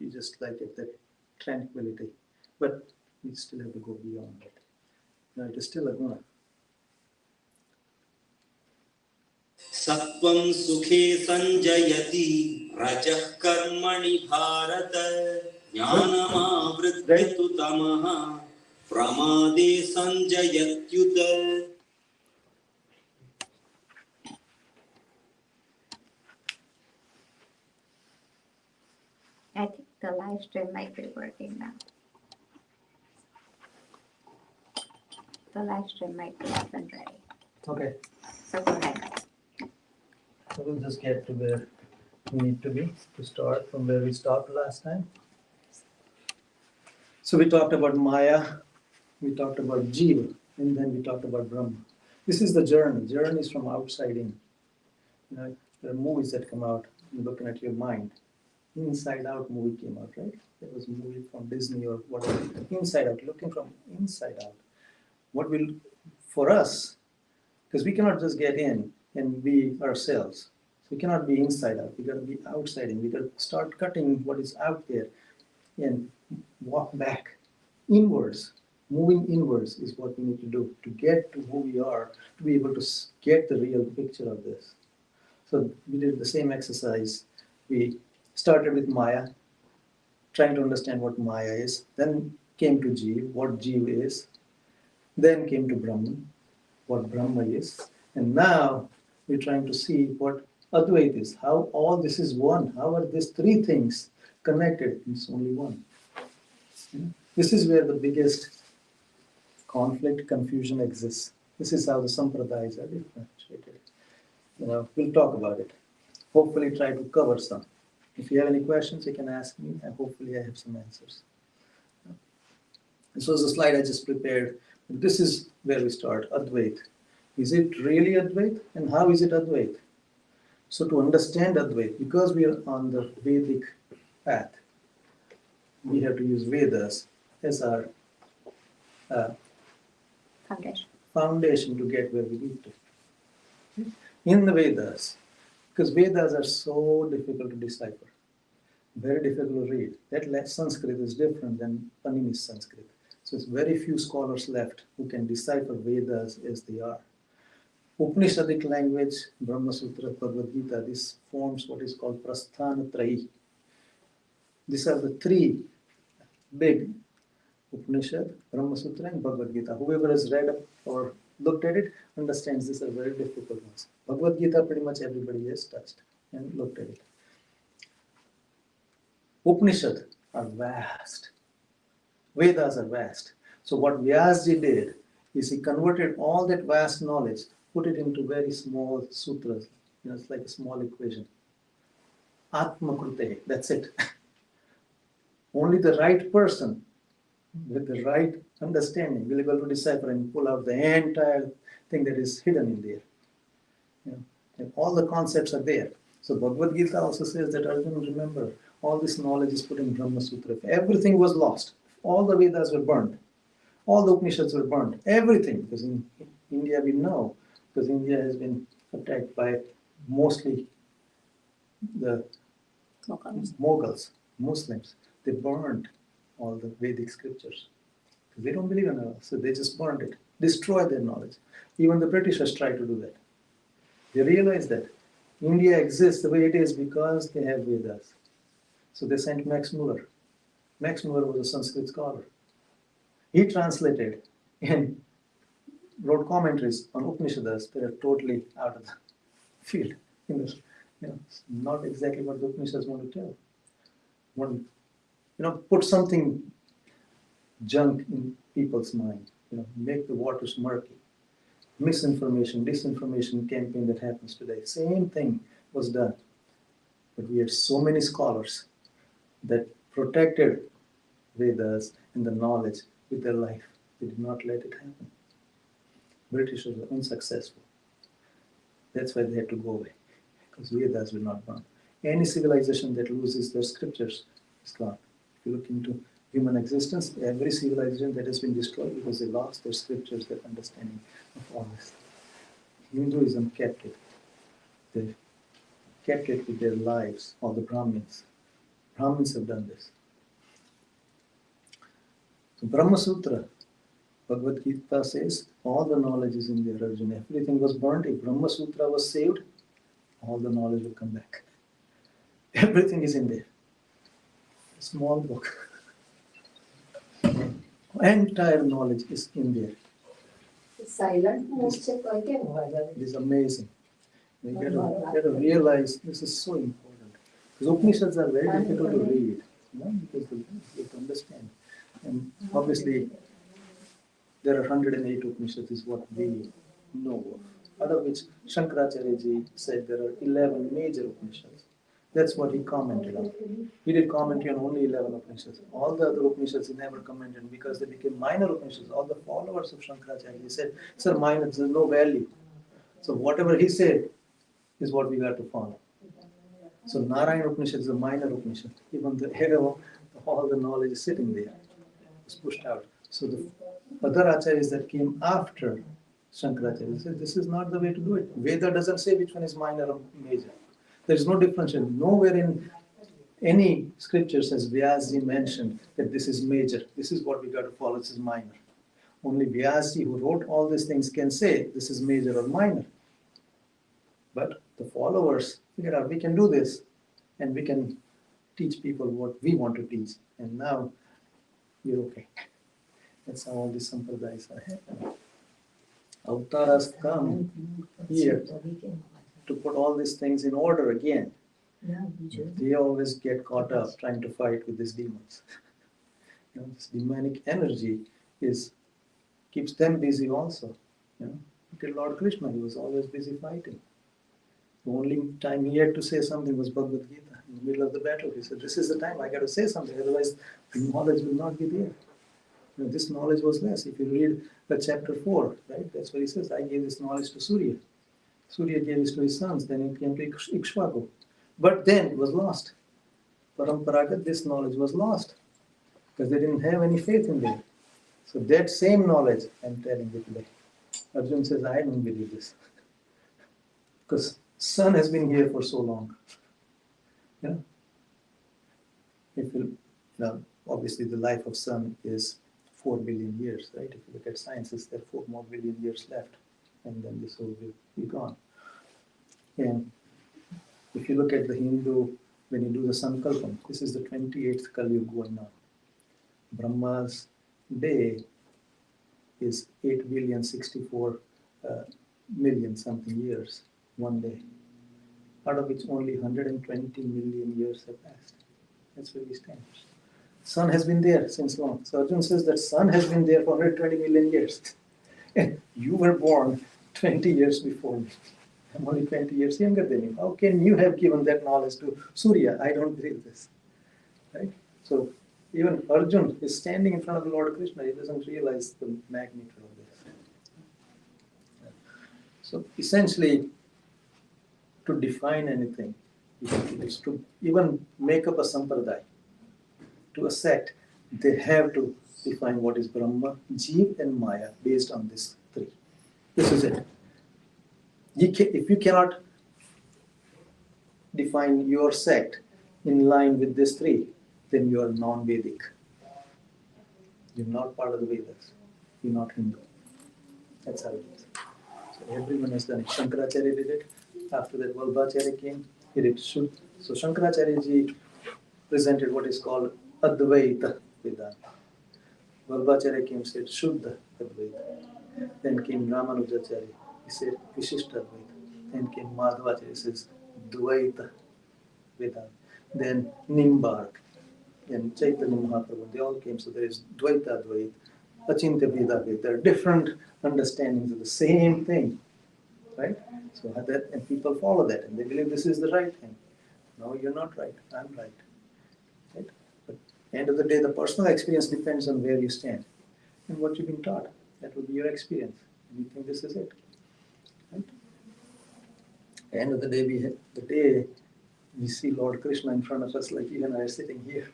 we just like it, that tranquility. But we still have to go beyond it. Now it is still a guna. Sattvam sukhe sanjayati rajah karmani bharat jnanamavrityatu tamaha pramade sanjayatyuta. I think the live stream might be working now. The live stream might be up and ready. Okay. So go ahead. So we'll just get to where we need to be to start from where we stopped last time. So we talked about Maya, we talked about Jiva, and then we talked about Brahma. This is the journey. Journey is from outside in. You know, there are movies that come out, you're looking at your mind. Inside Out movie came out, right? There was a movie from Disney or whatever. Inside Out, looking from inside out. What will, for us, because we cannot just get in and be ourselves. So we cannot be inside out. We got to be outside in. We got to start cutting what is out there and walk back inwards. Moving inwards is what we need to do to get to who we are, to be able to get the real picture of this. So we did the same exercise. We started with Maya, trying to understand what Maya is, then came to Jiva, what Jiva is, then came to Brahman, what Brahma is, and now we're trying to see what Advaita is, how all this is one, how are these three things connected? It's only one. This is where the biggest conflict, confusion exists. This is how the sampradayas are differentiated. We'll talk about it. Hopefully try to cover some. If you have any questions, you can ask me, and hopefully I have some answers. This was the slide I just prepared. This is where we start, Advaita. Is it really Advaita? And how is it Advaita? So to understand Advaita, because we are on the Vedic path, we have to use Vedas as our foundation to get where we need to. In the Vedas, because Vedas are so difficult to decipher, very difficult to read. That Sanskrit is different than Panini's Sanskrit. So it's very few scholars left who can decipher Vedas as they are. Upanishadic language, Brahma Sutra, Bhagavad Gita, this forms what is called Prasthana Trayi. These are the three big Upanishad, Brahma Sutra, and Bhagavad Gita. Whoever has read or looked at it understands these are very difficult ones. Bhagavad Gita, pretty much everybody has touched and looked at it. Upanishad are vast. Vedas are vast. So what Vyasji did is he converted all that vast knowledge, put it into very small sutras. It's like a small equation. Atma Krute, that's it. Only the right person with the right understanding will be able to decipher and pull out the entire thing that is hidden in there. And all the concepts are there. So Bhagavad Gita also says that Arjuna, remember, all this knowledge is put in Brahma Sutra. If everything was lost, all the Vedas were burnt, all the Upanishads were burnt, everything, because in India we know, because India has been attacked by mostly the Mughals, Muslims. They burned all the Vedic scriptures. They don't believe in Allah, so they just burned it, destroyed their knowledge. Even the Britishers tried to do that. They realized that India exists the way it is because they have Vedas. So they sent Max Muller. Max Muller was a Sanskrit scholar. He translated and wrote commentaries on Upanishads that are totally out of the field. Not exactly what the Upanishads want to tell. Put something junk in people's mind. Make the waters murky. Misinformation, disinformation campaign that happens today. Same thing was done. But we had so many scholars that protected Vedas and the knowledge with their life. They did not let it happen. Britishers were unsuccessful. That's why they had to go away, because Vedas were not born. Any civilization that loses their scriptures is gone. If you look into human existence, every civilization that has been destroyed because they lost their scriptures, their understanding of all this. Hinduism kept it. They kept it with their lives, all the Brahmins. Brahmins have done this. So Brahma Sutra, Bhagavad Gita says, all the knowledge is in there, Arjuna. Everything was burnt. If Brahma Sutra was saved, all the knowledge will come back. Everything is in there. A small book. Entire knowledge is in there. Silent mode से कोई क्या हुआ जाए? It is amazing. You get to realize this is so important. Because Upanishads are very difficult to read, because you have to understand. And obviously, there are 108 Upanishads is what we know of. Out of which Shankaracharya ji said there are 11 major Upanishads. That's what he commented on. He did commentary on only 11 Upanishads. All the other Upanishads he never commented because they became minor Upanishads. All the followers of Shankaracharya said, sir, minor, there's no value. So whatever he said is what we got to follow. So Narayana Upanishad is a minor Upanishad. Even the head of all the knowledge is sitting there. It's pushed out. So the other acharyas that came after Shankaracharya said, this is not the way to do it. Veda doesn't say which one is minor or major. There is no differentiation. Nowhere in any scripture says Vyasji mentioned that this is major. This is what we got to follow. This is minor. Only Vyasji, who wrote all these things, can say this is major or minor. But the followers figure out we can do this, and we can teach people what we want to teach. And now you're okay. That's how all these sampradayas are happening. Avtaras come here to put all these things in order again. They always get caught up trying to fight with these demons. This demonic energy keeps them busy also. Look at Lord Krishna, he was always busy fighting. The only time he had to say something was Bhagavad Gita. In the middle of the battle, he said, this is the time I got to say something, otherwise the knowledge will not be there. This knowledge was less. If you read the chapter 4, right, that's what he says, I gave this knowledge to Surya. Surya gave this to his sons, then it came to Ikshvaku. But then it was lost. Paramparagat, this knowledge was lost because they didn't have any faith in there. So that same knowledge, I'm telling you today. Arjun says, I don't believe this. Because sun has been here for so long. If you, obviously the life of sun is 4 billion years, right? If you look at sciences, there are 4 more billion years left, and then this will be gone. And if you look at the Hindu, when you do the Sankalpam, this is the 28th Kali Yuga going on. Brahma's day is 8,064 million something years, one day, out of which only 120 million years have passed. That's where we stand. Sun has been there since long. So Arjun says that sun has been there for 120 million years. And you were born 20 years before me. I'm only 20 years younger than you. How can you have given that knowledge to Surya? I don't believe this. Right? So even Arjun is standing in front of the Lord Krishna. He doesn't realize the magnitude of this. So essentially, to define anything, is to even make up a sampradaya, to a sect, they have to define what is Brahma, Jeev and Maya based on these 3. This is it. If you cannot define your sect in line with these 3, then you are non-Vedic. You're not part of the Vedas. You're not Hindu. That's how it is. So everyone has done it. Shankaracharya did it. After that, Vallabhacharya came. He did Shuddha. So Shankaracharya ji presented what is called Advaita Vedanta. Vallabhacharya came and said Shuddha Advaita. Then came Ramanujacharya. He said Vishishta Advaita. Then came Madhvacharya. He says Dvaita Vedanta. Then Nimbark and Chaitanya Mahaprabhu. They all came. So there is Dvaita Advaita, Achintya Veda Veda. There are different understandings of the same thing. Right? So that, and people follow that and they believe this is the right thing. No, you're not right. I'm right. Right? But at the end of the day, the personal experience depends on where you stand and what you've been taught. That will be your experience. And you think this is it. Right? At the end of the day, we see Lord Krishna in front of us, like you and I are sitting here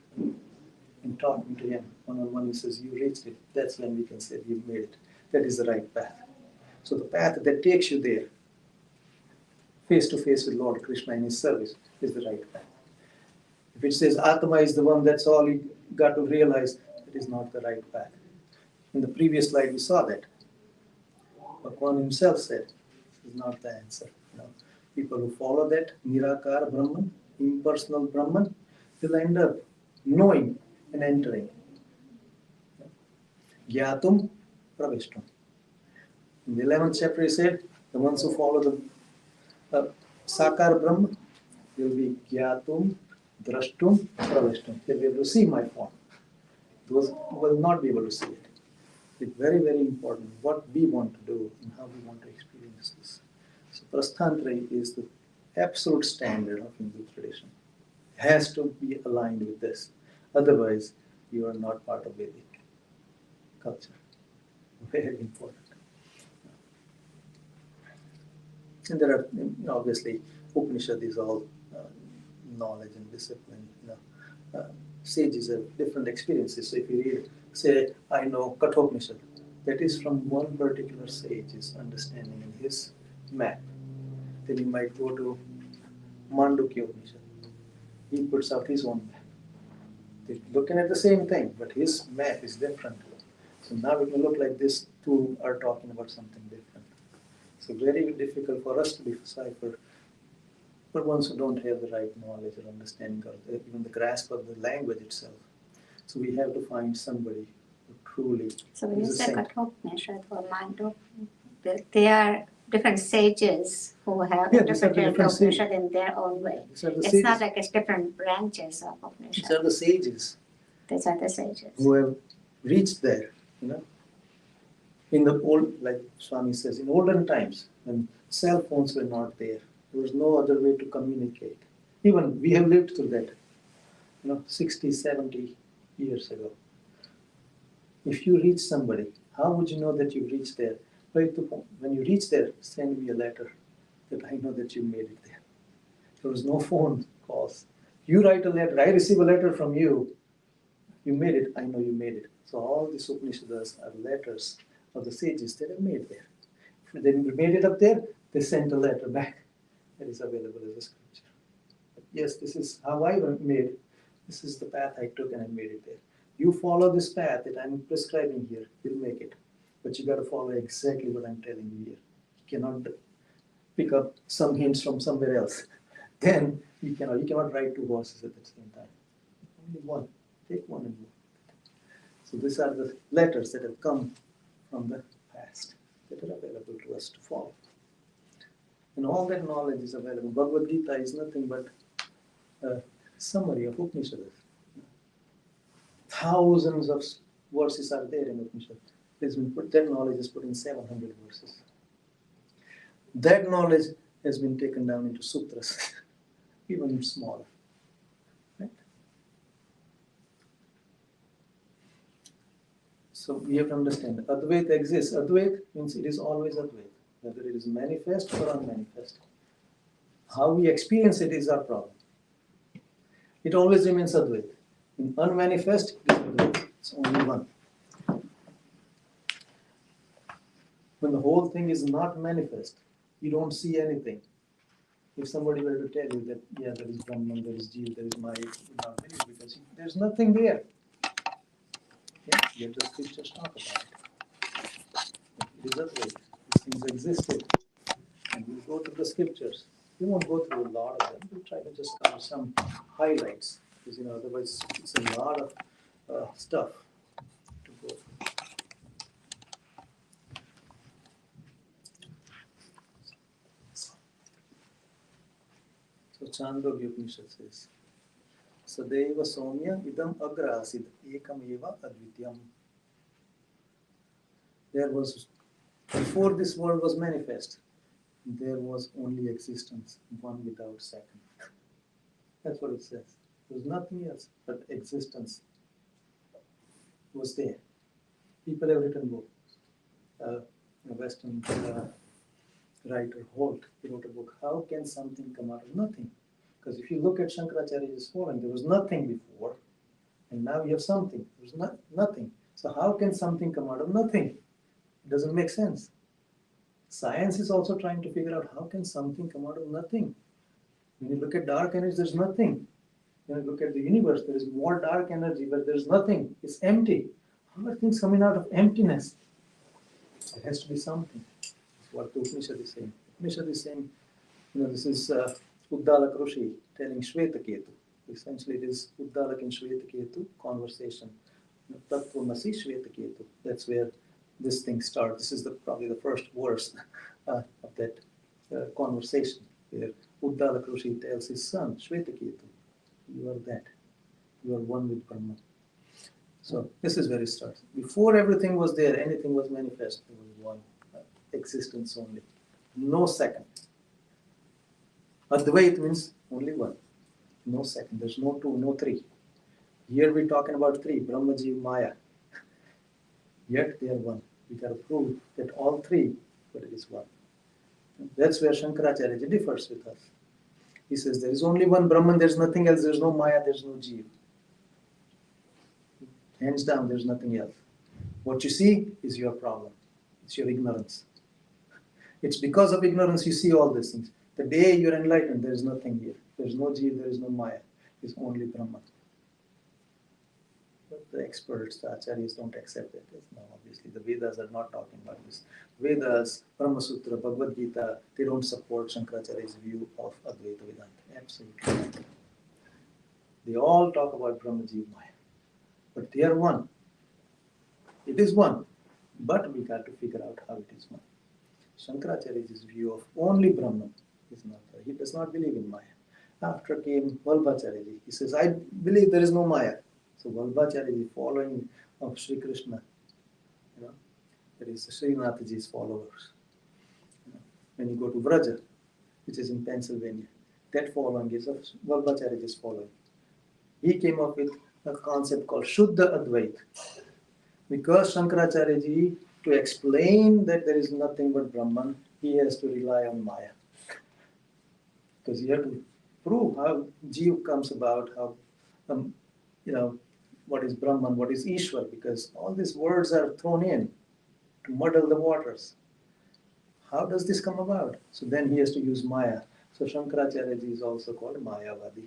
and talking to him one-on-one. He says, you reached it. That's when we can say you've made it. That is the right path. So the path that takes you there, face to face with Lord Krishna in his service, is the right path. If it says Atma is the one, that's all you got to realize it is not the right path. In the previous slide, we saw that. Bhagwan himself said, this is not the answer. People who follow that Nirakar Brahman, impersonal Brahman, will end up knowing and entering. Gyatum Pravishtam. In the 11th chapter, he said, the ones who follow the Sakar Brahman will be Gyatum, Drashtum, Pravishtam. They will be able to see my form. Those will not be able to see it. It's very, very important what we want to do and how we want to experience this. So Prasthantra is the absolute standard of Hindu tradition. It has to be aligned with this. Otherwise, you are not part of Vedic culture. Very important. And there are, obviously, Upanishad is all knowledge and discipline. Sages have different experiences. So if you read, say, I know Kathopanishad, that is from one particular sage's understanding in his map. Then you might go to Mandukya Upanishad. He puts out his own map. They're looking at the same thing, but his map is different. So now it may look like these two are talking about something different. So very difficult for us to decipher for ones who don't have the right knowledge or understanding or even the grasp of the language itself. So we have to find somebody who truly So when you is a say saint. Kathopanishad or Mando, they are different sages who have Yeah, these are the interpreted different Upanishad in their own way. These are the It's sages. not like it's different branches of These Upanishad. are the sages These are the sages. who have reached there, In the old, like Swami says, in olden times, when cell phones were not there was no other way to communicate. Even we have lived through that, 60, 70 years ago. If you reach somebody, how would you know that you reached there? When you reach there, send me a letter that I know that you made it there. There was no phone calls. You write a letter, I receive a letter from you. You made it, I know you made it. So all these Upanishads are letters of the sages that have made there. If they made it up there, they sent a letter back that is available as a scripture. But yes, this is how I made it. This is the path I took and I made it there. You follow this path that I'm prescribing here, you'll make it. But you got to follow exactly what I'm telling you here. You cannot pick up some hints from somewhere else. Then you cannot ride two horses at the same time. Only one. Take one and go. So these are the letters that have come from the past that are available to us to follow. And all that knowledge is available. Bhagavad Gita is nothing but a summary of Upanishads. Thousands of verses are there in Upanishad. That knowledge is put in 700 verses. That knowledge has been taken down into sutras, even smaller. Right? So we have to understand Advaita exists. Advaita means it is always Advaita, whether it is manifest or unmanifest. How we experience it is our problem. It always remains Advaita. In unmanifest, it is Advaita. It's only one. When the whole thing is not manifest, you don't see anything. If somebody were to tell you that, yeah, there is Brahman, there is Jeev, there is Maya, you would not believe because there's nothing there. Yeah, yet the scriptures talk about it. It is Advaita. These things existed. And we'll go to the scriptures. We won't go through a lot of them. We'll try to just cover some highlights because otherwise it's a lot of stuff to go through. So Chandogya Upanishad says, Sadeva Somya idam agra asid ekam eva advityam. There was, before this world was manifest, there was only existence, one without second. That's what it says. There was nothing else but existence was there. People have written books. A Western writer, Holt, he wrote a book, How Can Something Come Out of Nothing? Because if you look at Shankaracharya's falling, there was nothing before, and now you have something. There's nothing. So how can something come out of nothing? It doesn't make sense. Science is also trying to figure out how can something come out of nothing. When you look at dark energy, there's nothing. When you look at the universe, there is more dark energy, but there's nothing. It's empty. How are things coming out of emptiness? There has to be something. That's what the Upanishad is saying. Upanishad is saying, this is Uddalak Rishi telling Shvetaketu. Essentially, it is Uddalak and Shvetaketu conversation. Tattvamasi Shvetaketu. That's where this thing starts. This is probably the first verse of that conversation, where Uddalak Rishi tells his son, Shvetaketu, you are that. You are one with Brahma. So this is where it starts. Before everything was there, anything was manifest. There was one existence only. No second. Advaita means only one. No second. There's no two, no three. Here we're talking about three, Brahma, Jiva, Maya. Yet they are one. We got to prove that all three, but it is one. That's where Shankaracharya differs with us. He says there is only one Brahman, there's nothing else, there's no Maya, there's no Jiva. Hands down, there's nothing else. What you see is your problem. It's your ignorance. It's because of ignorance you see all these things. The day you're enlightened, there is nothing here. There's no Jiva, there is no Maya. It's only Brahman. But the experts, the acharyas don't accept it. No, obviously, the Vedas are not talking about this. Vedas, Brahma Sutra, Bhagavad Gita, they don't support Shankaracharya's view of Advaita Vedanta. Absolutely not. They all talk about Brahma, Jiva, Maya. But they are one. It is one. But we got to figure out how it is one. Shankaracharya's view of only Brahman is not there. He does not believe in Maya. After came Vallabhacharya. He says, I believe there is no Maya. So Vallabhacharya, following of Sri Krishna, that is Srinathji's followers. When you go to Vraja, which is in Pennsylvania, that following is of Vallabhacharya's following. He came up with a concept called Shuddha Advaita. Because Shankaracharya, to explain that there is nothing but Brahman, he has to rely on Maya. Because you have to prove how Jiva comes about, how, what is Brahman, what is Ishwar, because all these words are thrown in to muddle the waters. How does this come about? So then he has to use Maya. So Shankaracharya is also called Mayavadi.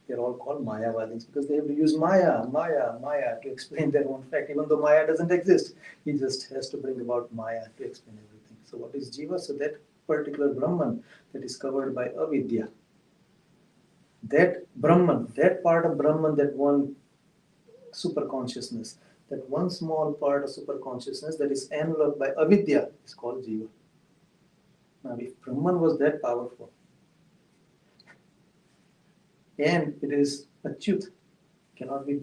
They're all called Mayavadis because they have to use Maya to explain their own fact. Even though Maya doesn't exist, he just has to bring about Maya to explain everything. So what is Jiva? So that particular Brahman that is covered by avidya. That Brahman, that part of Brahman, that one super consciousness, that one small part of super consciousness that is enveloped by avidya is called Jiva. Now if Brahman was that powerful, and it is achyut, cannot be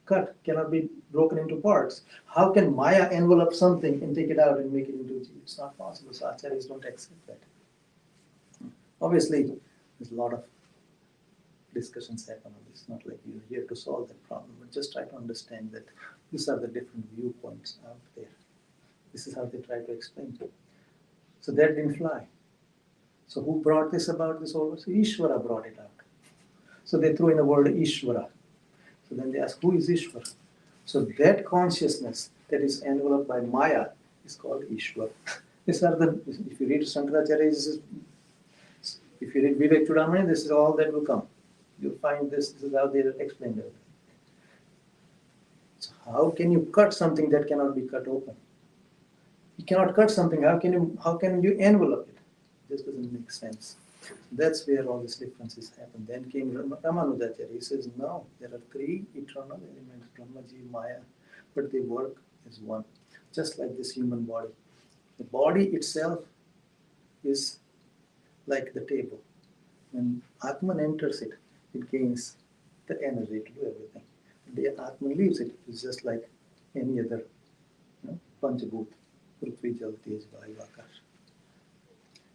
cut, cannot be broken into parts. How can Maya envelop something and take it out and make it into Jiva? It's not possible. So acharyas don't accept that. Obviously, there's a lot of discussions happen on this. Not like you're here to solve that problem, but just try to understand that these are the different viewpoints out there. This is how they try to explain it. So that didn't fly. So who brought this about? This whole Ishvara brought it out. So they threw in the word Ishvara. So then they ask, who is Ishvara? So that consciousness that is enveloped by Maya is called Ishvara. These are the, if you read Shankaracharya, if you read Vivek Chudamani, this is all that will come. You'll find this is how they explain it. So how can you cut something that cannot be cut open? You cannot cut something, how can you envelope it? This doesn't make sense. That's where all these differences happen. Then came Ramanujacharya. He says, no, there are three eternal elements, Brahma, Jiva, Maya, but they work as one. Just like this human body. The body itself is like the table. When Atman enters it, it gains the energy to do everything. The Atman leaves it, it's just like any other Panchabhut, Prithvi, Jal, Tej, Vayu, Akash.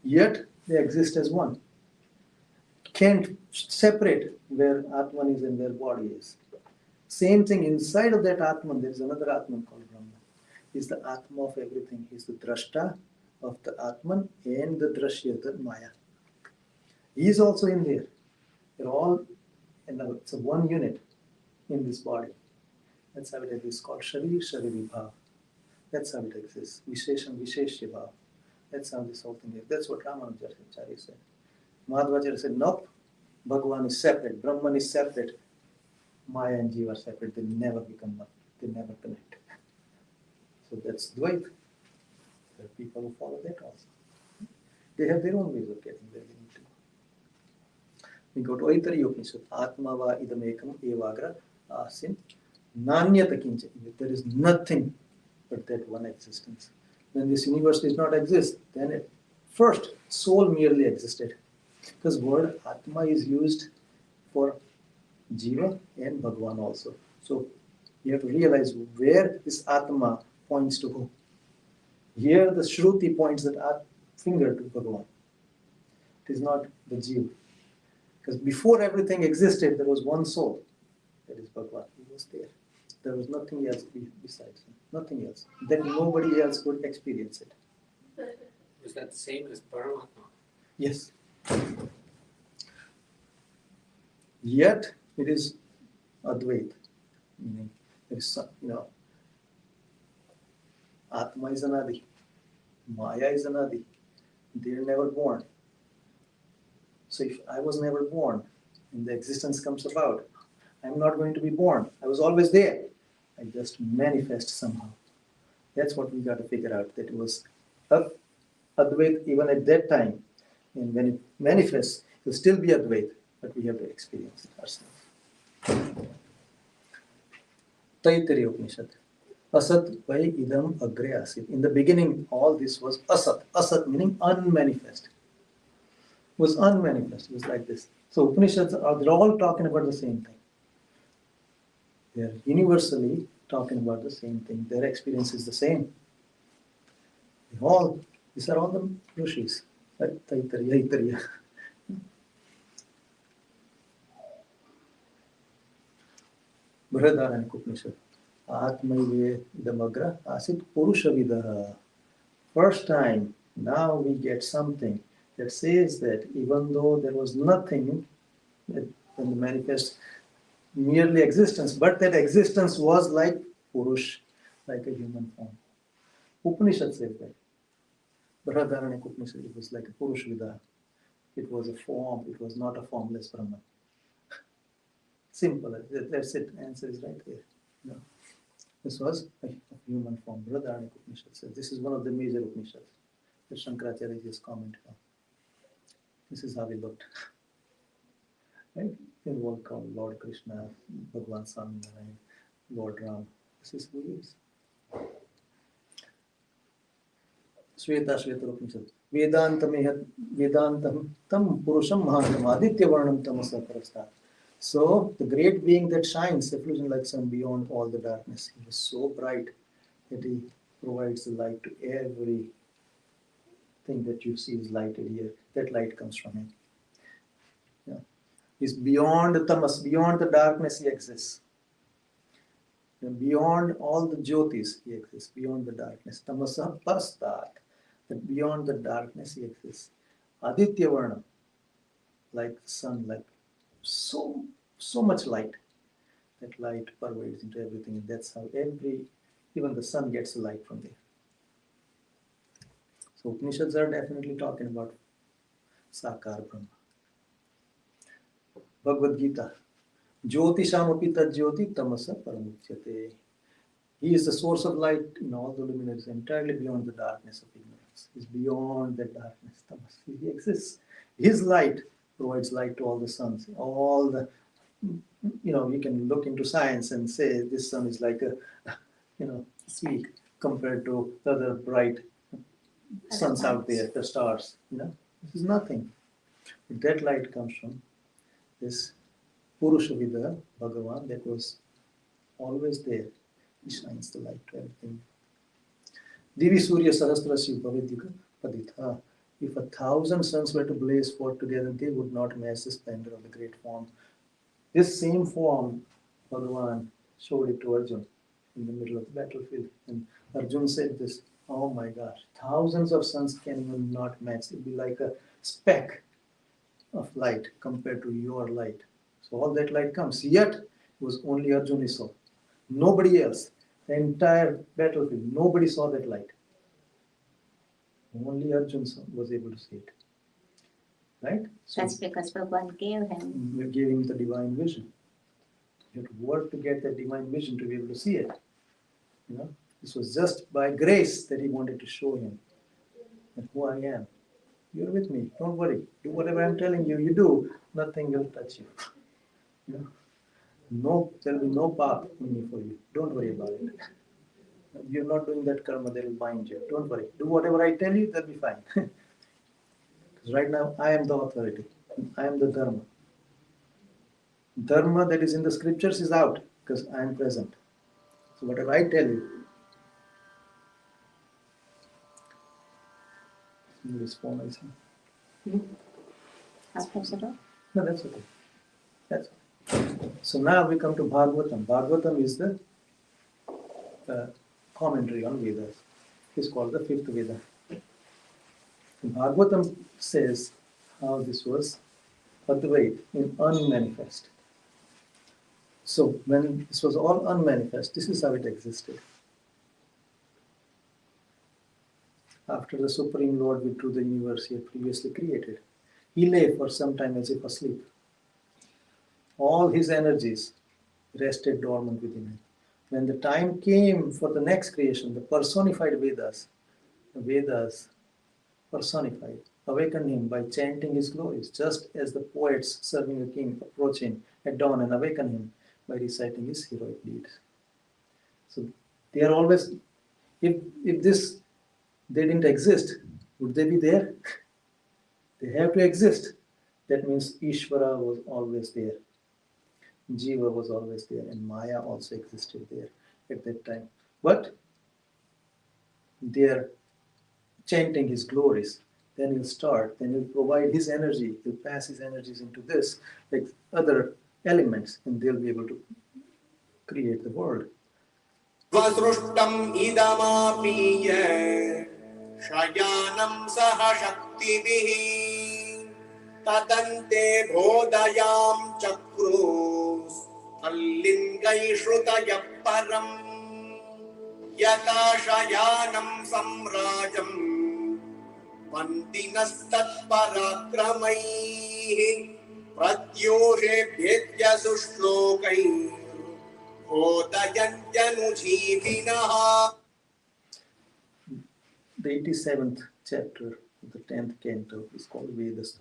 Yet they exist as one. Can't separate where Atman is and where body is. Same thing, inside of that Atman, there is another Atman called Brahman. He's the Atma of everything. He's the Drashta of the Atman and the Drashya, the Maya. He is also in there. They're all, it's a one unit in this body. That's how it is. It's called Sharir, Shariri Bhav. That's how it exists. Visheshan, Visheshya Bhav. That's how this whole thing is. That's what Ramanujacharya said. Madhvacharya said, nope, Bhagavan is separate, Brahman is separate, Maya and Jiva are separate, they never become one, they never connect. So that's Dvaita. There are people who follow that also. They have their own ways of getting where they need to go. We go to Aitariya Upanishad, Atma va idam ekam evagra asin nanyata kincha. There is nothing but that one existence. When this universe did not exist, then at first soul merely existed. Because word Atma is used for Jiva and Bhagavan also. So you have to realize where this Atma points to who. Here the Shruti points that finger to Bhagavan. It is not the Jiva. Because before everything existed, there was one soul. That is Bhagavan. He was there. There was nothing else besides him. Nothing else. That nobody else could experience it. Was that the same as Paramatma? Yes. Yet it is Advaita. Meaning there is some, Atma is Anadi. Maya is Anadi. They are never born. So if I was never born and the existence comes about, I'm not going to be born. I was always there. I just manifest somehow. That's what we got to figure out. That it was Advaita even at that time. And when it manifests, it will still be Advaita, but we have to experience it ourselves. Taittiriya Upanishad. Asat vai idam agre asit. In the beginning, all this was asat. Asat meaning unmanifest. It was unmanifest. It was like this. So Upanishads they're all talking about the same thing. They're universally talking about the same thing. Their experience is the same. These are all the rishis. Right? Taittiriya, Aitariya. Brihadaranyaka Upanishad. Atmaive idamagra asit purushavidaha. First time, now we get something that says that even though there was nothing in the manifest, merely existence, but that existence was like Purush, like a human form. Upanishad says that. Brihadaranyaka Upanishad, it was like a Purush Vidaha. It was a form, it was not a formless Brahman. Simple, that's it, answer is right there. No. This was a human form. Brihadaranyaka Upanishad says this is one of the major Upanishads that Shankaracharya just commented on. This is how he looked. Right? In one called Lord Krishna, Bhagavan Swaminarayan, Lord Ram. This is who he is. Shveta Upanishad. Vedantam tam purusham mahantam aditya varnam tamasa parastat. So the great being that shines, effulgent like sun beyond all the darkness. He is so bright that he provides the light to everything that you see is lighted here. That light comes from him. Yeah. He's beyond the tamas, beyond the darkness he exists. And beyond all the jyotis he exists, beyond the darkness. Tamasa parastat, that beyond the darkness he exists. Aditya Varnam, like the sun, like so much light. That light pervades into everything, and that's how even the sun gets the light from there. So Upanishads are definitely talking about Sakar Brahma. Bhagavad Gita. Jyotisham apita jyoti tamasa paramuchyate. He is the source of light in all the luminaries, entirely beyond the darkness of ignorance. He is beyond that darkness. Tamas. He exists. His light provides light to all the suns. All the, you can look into science and say this sun is like a, speak compared to the other bright suns out there, the stars. This is nothing. But that light comes from this Purushavida, Bhagavan, that was always there. He shines the light to everything. Divi Surya Sahasrasya Bhavidyuka Paditha. If 1,000 suns were to blaze forth together, they would not match the splendor of the great form. This same form, Bhagavan showed it to Arjuna in the middle of the battlefield. And Arjuna said this, oh my gosh, thousands of suns can even not match. It would be like a speck of light compared to your light. So all that light comes. Yet, it was only Arjuna who saw. Nobody else. The entire battlefield, nobody saw that light. Only Arjuna was able to see it. right? So That's because Bhagwan gave him. we gave him the divine vision. You have to work to get that divine vision to be able to see it. You know, this was just by grace that he wanted to show him that who I am. You're with me. Don't worry. Do whatever I'm telling you. You do. Nothing will touch you. You know, no, there'll be no path in me for you. Don't worry about it. You're not doing that karma. They will bind you. Don't worry. Do whatever I tell you. They'll be fine. Because right now I am the authority. I am the dharma. Dharma that is in the scriptures is out because I am present. So whatever I tell you, you respond. I see. I'll fix it up. No, that's okay. That's okay. So now we come to Bhagavatam. Bhagavatam is the commentary on Vedas. It's called the fifth Veda. Bhagavatam says how this was Advait in unmanifest. So when this was all unmanifest, this is how it existed. After the Supreme Lord withdrew the universe he had previously created, he lay for some time as if asleep. All his energies rested dormant within him. When the time came for the next creation, the personified Vedas, the Vedas personified, awakened him by chanting his glories, just as the poets serving a king approach him at dawn and awaken him by reciting his heroic deeds. So they are always, if this they didn't exist, would they be there? They have to exist. That means Ishvara was always there. Jiva was always there, and Maya also existed there at that time. But they are chanting his glories. Then he'll start, then he'll provide his energy, he'll pass his energies into this, like other elements, and they'll be able to create the world. स्वसृष्टम् इदमापीय शयानम् सह शक्तिभिः तदन्ते बोधयाम् चक्रुस् तल्लिङ्गैश्रुतयः परम् यथा शयानम् सम्राजम् वन्दिनस्तत्पराक्रमैः प्रत्यूषेभ्येत्य सुश्लोकैः The 87th chapter of the 10th canto is called Vedas.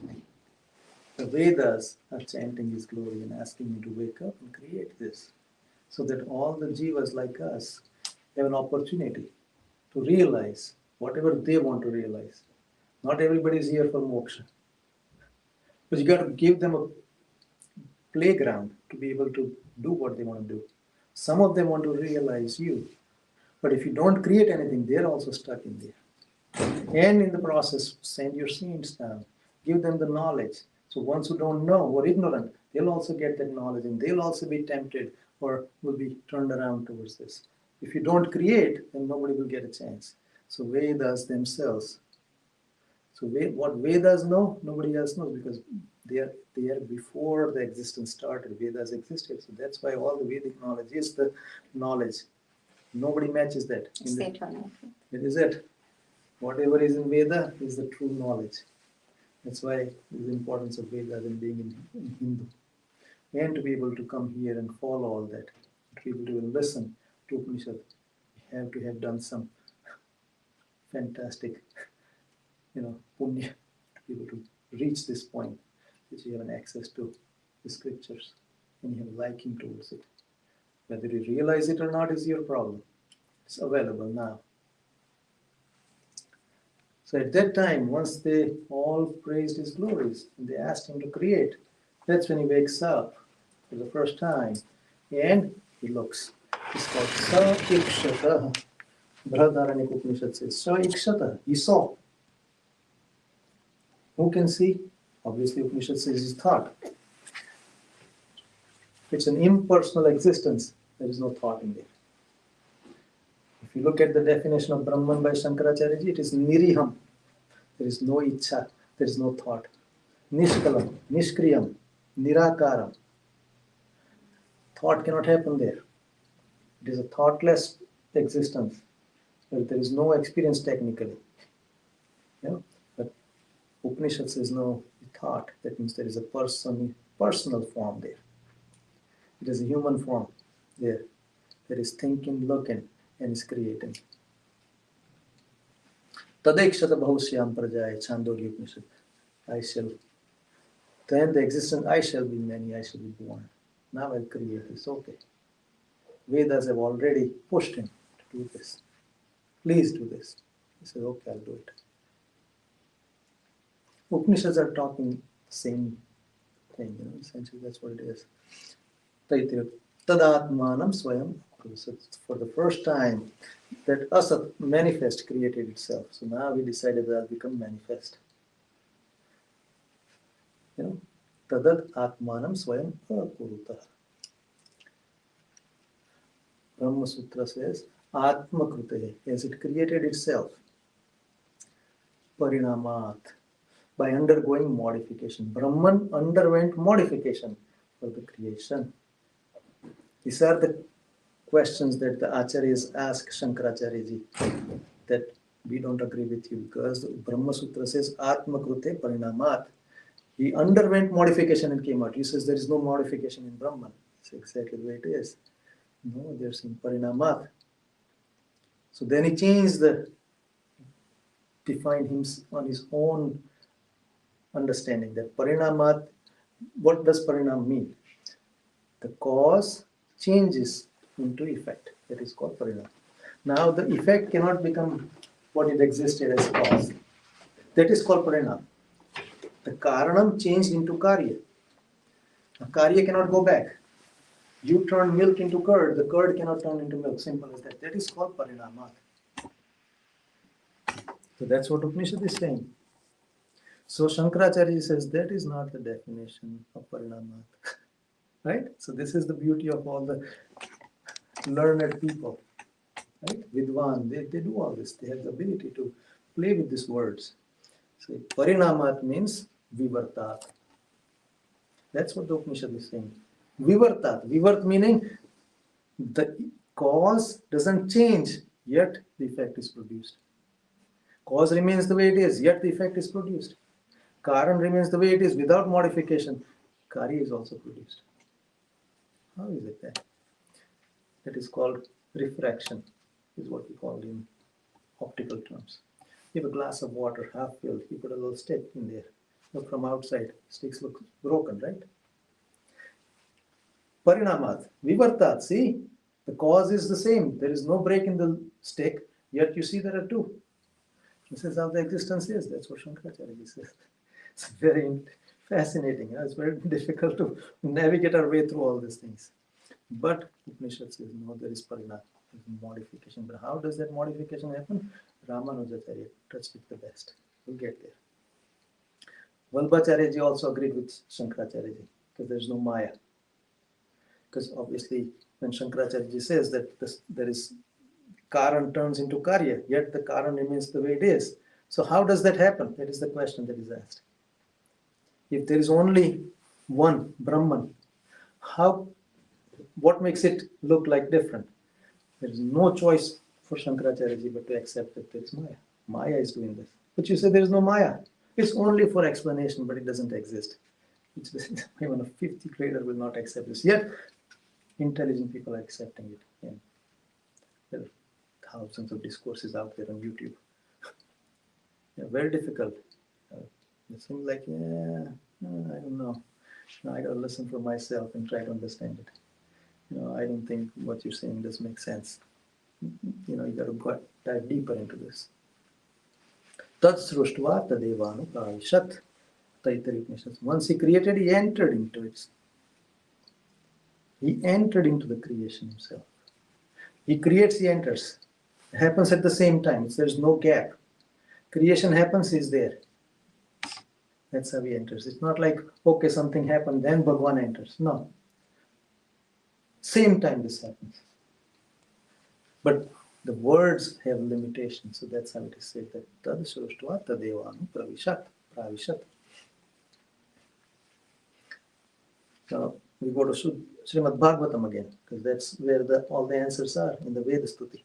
The Vedas are chanting his glory and asking him to wake up and create this, so that all the jivas like us have an opportunity to realize whatever they want to realize. Not everybody is here for moksha. But you got to give them a playground to be able to do what they want to do. Some of them want to realize you. But if you don't create anything, they're also stuck in there. And in the process, send your saints down. Give them the knowledge. So ones who don't know or ignorant, they'll also get that knowledge and they'll also be tempted or will be turned around towards this. If you don't create, then nobody will get a chance. So Vedas themselves. So what Vedas know, nobody else knows because they are before the existence started. Vedas existed. So that's why all the Vedic knowledge is the knowledge. Nobody matches that. It's the eternal. That is it. Whatever is in Veda is the true knowledge. That's why the importance of Vedas and being in Hindu. And to be able to come here and follow all that, to be able to listen to Upanishad, we have to have done some fantastic, punya to be able to reach this point that you have an access to the scriptures and you have a liking towards it. Whether you realize it or not is your problem. It's available now. So at that time, once they all praised his glories and they asked him to create, that's when he wakes up for the first time and he looks. It's called Sa-ikshata. Brihadaranyaka Upanishad says, Sa-ikshata. He saw. Who can see? Obviously, Upanishad says his thought. It's an impersonal existence. There is no thought in there. If you look at the definition of Brahman by Shankaracharya ji, it is niriham. There is no ichha. There is no thought. Nishkalam, nishkriyam, nirakaram. Thought cannot happen there. It is a thoughtless existence. There is no experience technically. But Upanishad says no, thought. That means there is a personal form there. It is a human form there. There is thinking, looking, and is creating. Tadekshata Bahusyam Prajaya Chandogya Upanishad. I shall, then the existence, I shall be many, I shall be born. Now I'll create this. Okay. Vedas have already pushed him to do this. Please do this. He said, okay, I'll do it. Upanishads are talking the same thing, essentially that's what it is. Taitya Tadatmanam Swayam. So for the first time, that asat manifest created itself. So now we decided that I'll become manifest. Tadat Atmanam Swayam Akurutah. Brahma Sutra says, Atma Krute, as it created itself, Parinamat, by undergoing modification. Brahman underwent modification for the creation. These are the questions that the Acharyas ask Shankaracharya ji, that we don't agree with you, because the Brahma Sutra says, Atma Krute Parinamat. He underwent modification and came out. He says there is no modification in Brahman. It's exactly the way it is. No, there's in Parinamat. So then he changed defined him on his own understanding that Parinamat, what does Parinam mean? The cause changes into effect. That is called Parinam. Now the effect cannot become what it existed as cause. That is called Parinam. The Karanam changed into Karya. A Karya cannot go back. You turn milk into curd, the curd cannot turn into milk. Simple as that. That is called Parinamat. So that's what Upanishad is saying. So Shankaracharya says that is not the definition of Parinamat. Right? So this is the beauty of all the learned people. Right? Vidwan, they do all this. They have the ability to play with these words. So Parinamat means Vivartat. That's what the Upanishad is saying. Vivartat. Vivart meaning the cause doesn't change, yet the effect is produced. Cause remains the way it is, yet the effect is produced. Karan remains the way it is without modification. Karya is also produced. How is it that? That is called refraction, is what we call in optical terms. You have a glass of water half filled, you put a little stick in there. Look from outside, sticks look broken, right? Parinamat, Vivartat, see, the cause is the same. There is no break in the stick, yet you see there are two. This is how the existence is. That's what Shankaracharya says. It's very fascinating. It's very difficult to navigate our way through all these things. But Upanishad says, no, there is Parinam, modification. But how does that modification happen? Ramanujacharya touched it the best. We'll get there. Vallabhacharya ji also agreed with Shankaracharya ji, because there's no Maya. Because obviously, when Shankaracharya ji says that there is Karan turns into Karya, yet the Karan remains the way it is. So how does that happen? That is the question that is asked. If there is only one Brahman, what makes it look like different? There is no choice for Shankaracharya ji but to accept that there is Maya. Maya is doing this. But you say there is no Maya. It's only for explanation, but it doesn't exist. Even a 50th grader will not accept this. Yet, intelligent people are accepting it. And there are thousands of discourses out there on YouTube. They're very difficult. It seems like, I don't know. I got to listen for myself and try to understand it. I don't think what you're saying does make sense. You got to dive deeper into this. Tad sruštva tadevanu pravishat. Once he created, he entered into it. He entered into the creation himself. He creates, he enters. It happens at the same time. There's no gap. Creation happens, he's there. That's how he enters. It's not like, okay, something happened, then Bhagwan enters. No. Same time this happens. But the words have limitations, so that's how it is said that Tad sruštva tadevanu pravishat. So we go to Srimad Bhagavatam again, because that's where all the answers are in the Veda Stuti.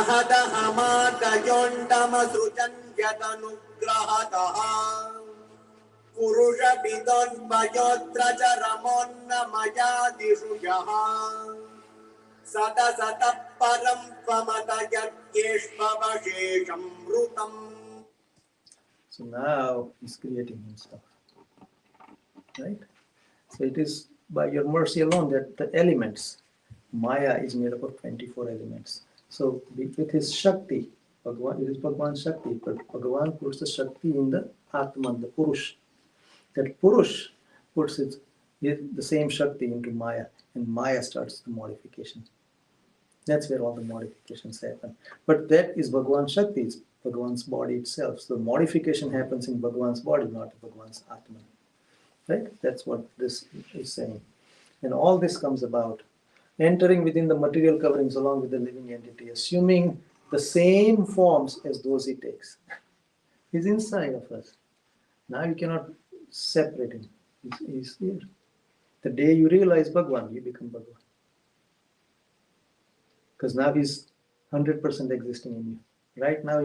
महदहमादयोण्डमसृजन् यदनुग्रहतः पुरुषविदोन्मयोऽत्र च रमोन्नमयादिषु यः सतसतः परं त्वमत यज्ञेष्वशेषं मृतम्. So now he's creating himself, right? So it is by your mercy alone that the elements, Maya is made up of 24 elements. So with his Shakti, Bhagavan, it is Bhagavan Shakti, but Bhagavan puts the Shakti in the Atman, the Purush. That Purush puts the same Shakti into Maya, and Maya starts the modification. That's where all the modifications happen. But that is Bhagavan Shakti, it's Bhagavan's body itself. So modification happens in Bhagavan's body, not in Bhagavan's Atman. Right? That's what this is saying. And all this comes about entering within the material coverings along with the living entity, assuming the same forms as those he takes. He's inside of us. Now you cannot separate him. He's here. The day you realize Bhagavan, you become Bhagavan. Because now he's 100% existing in you. Right now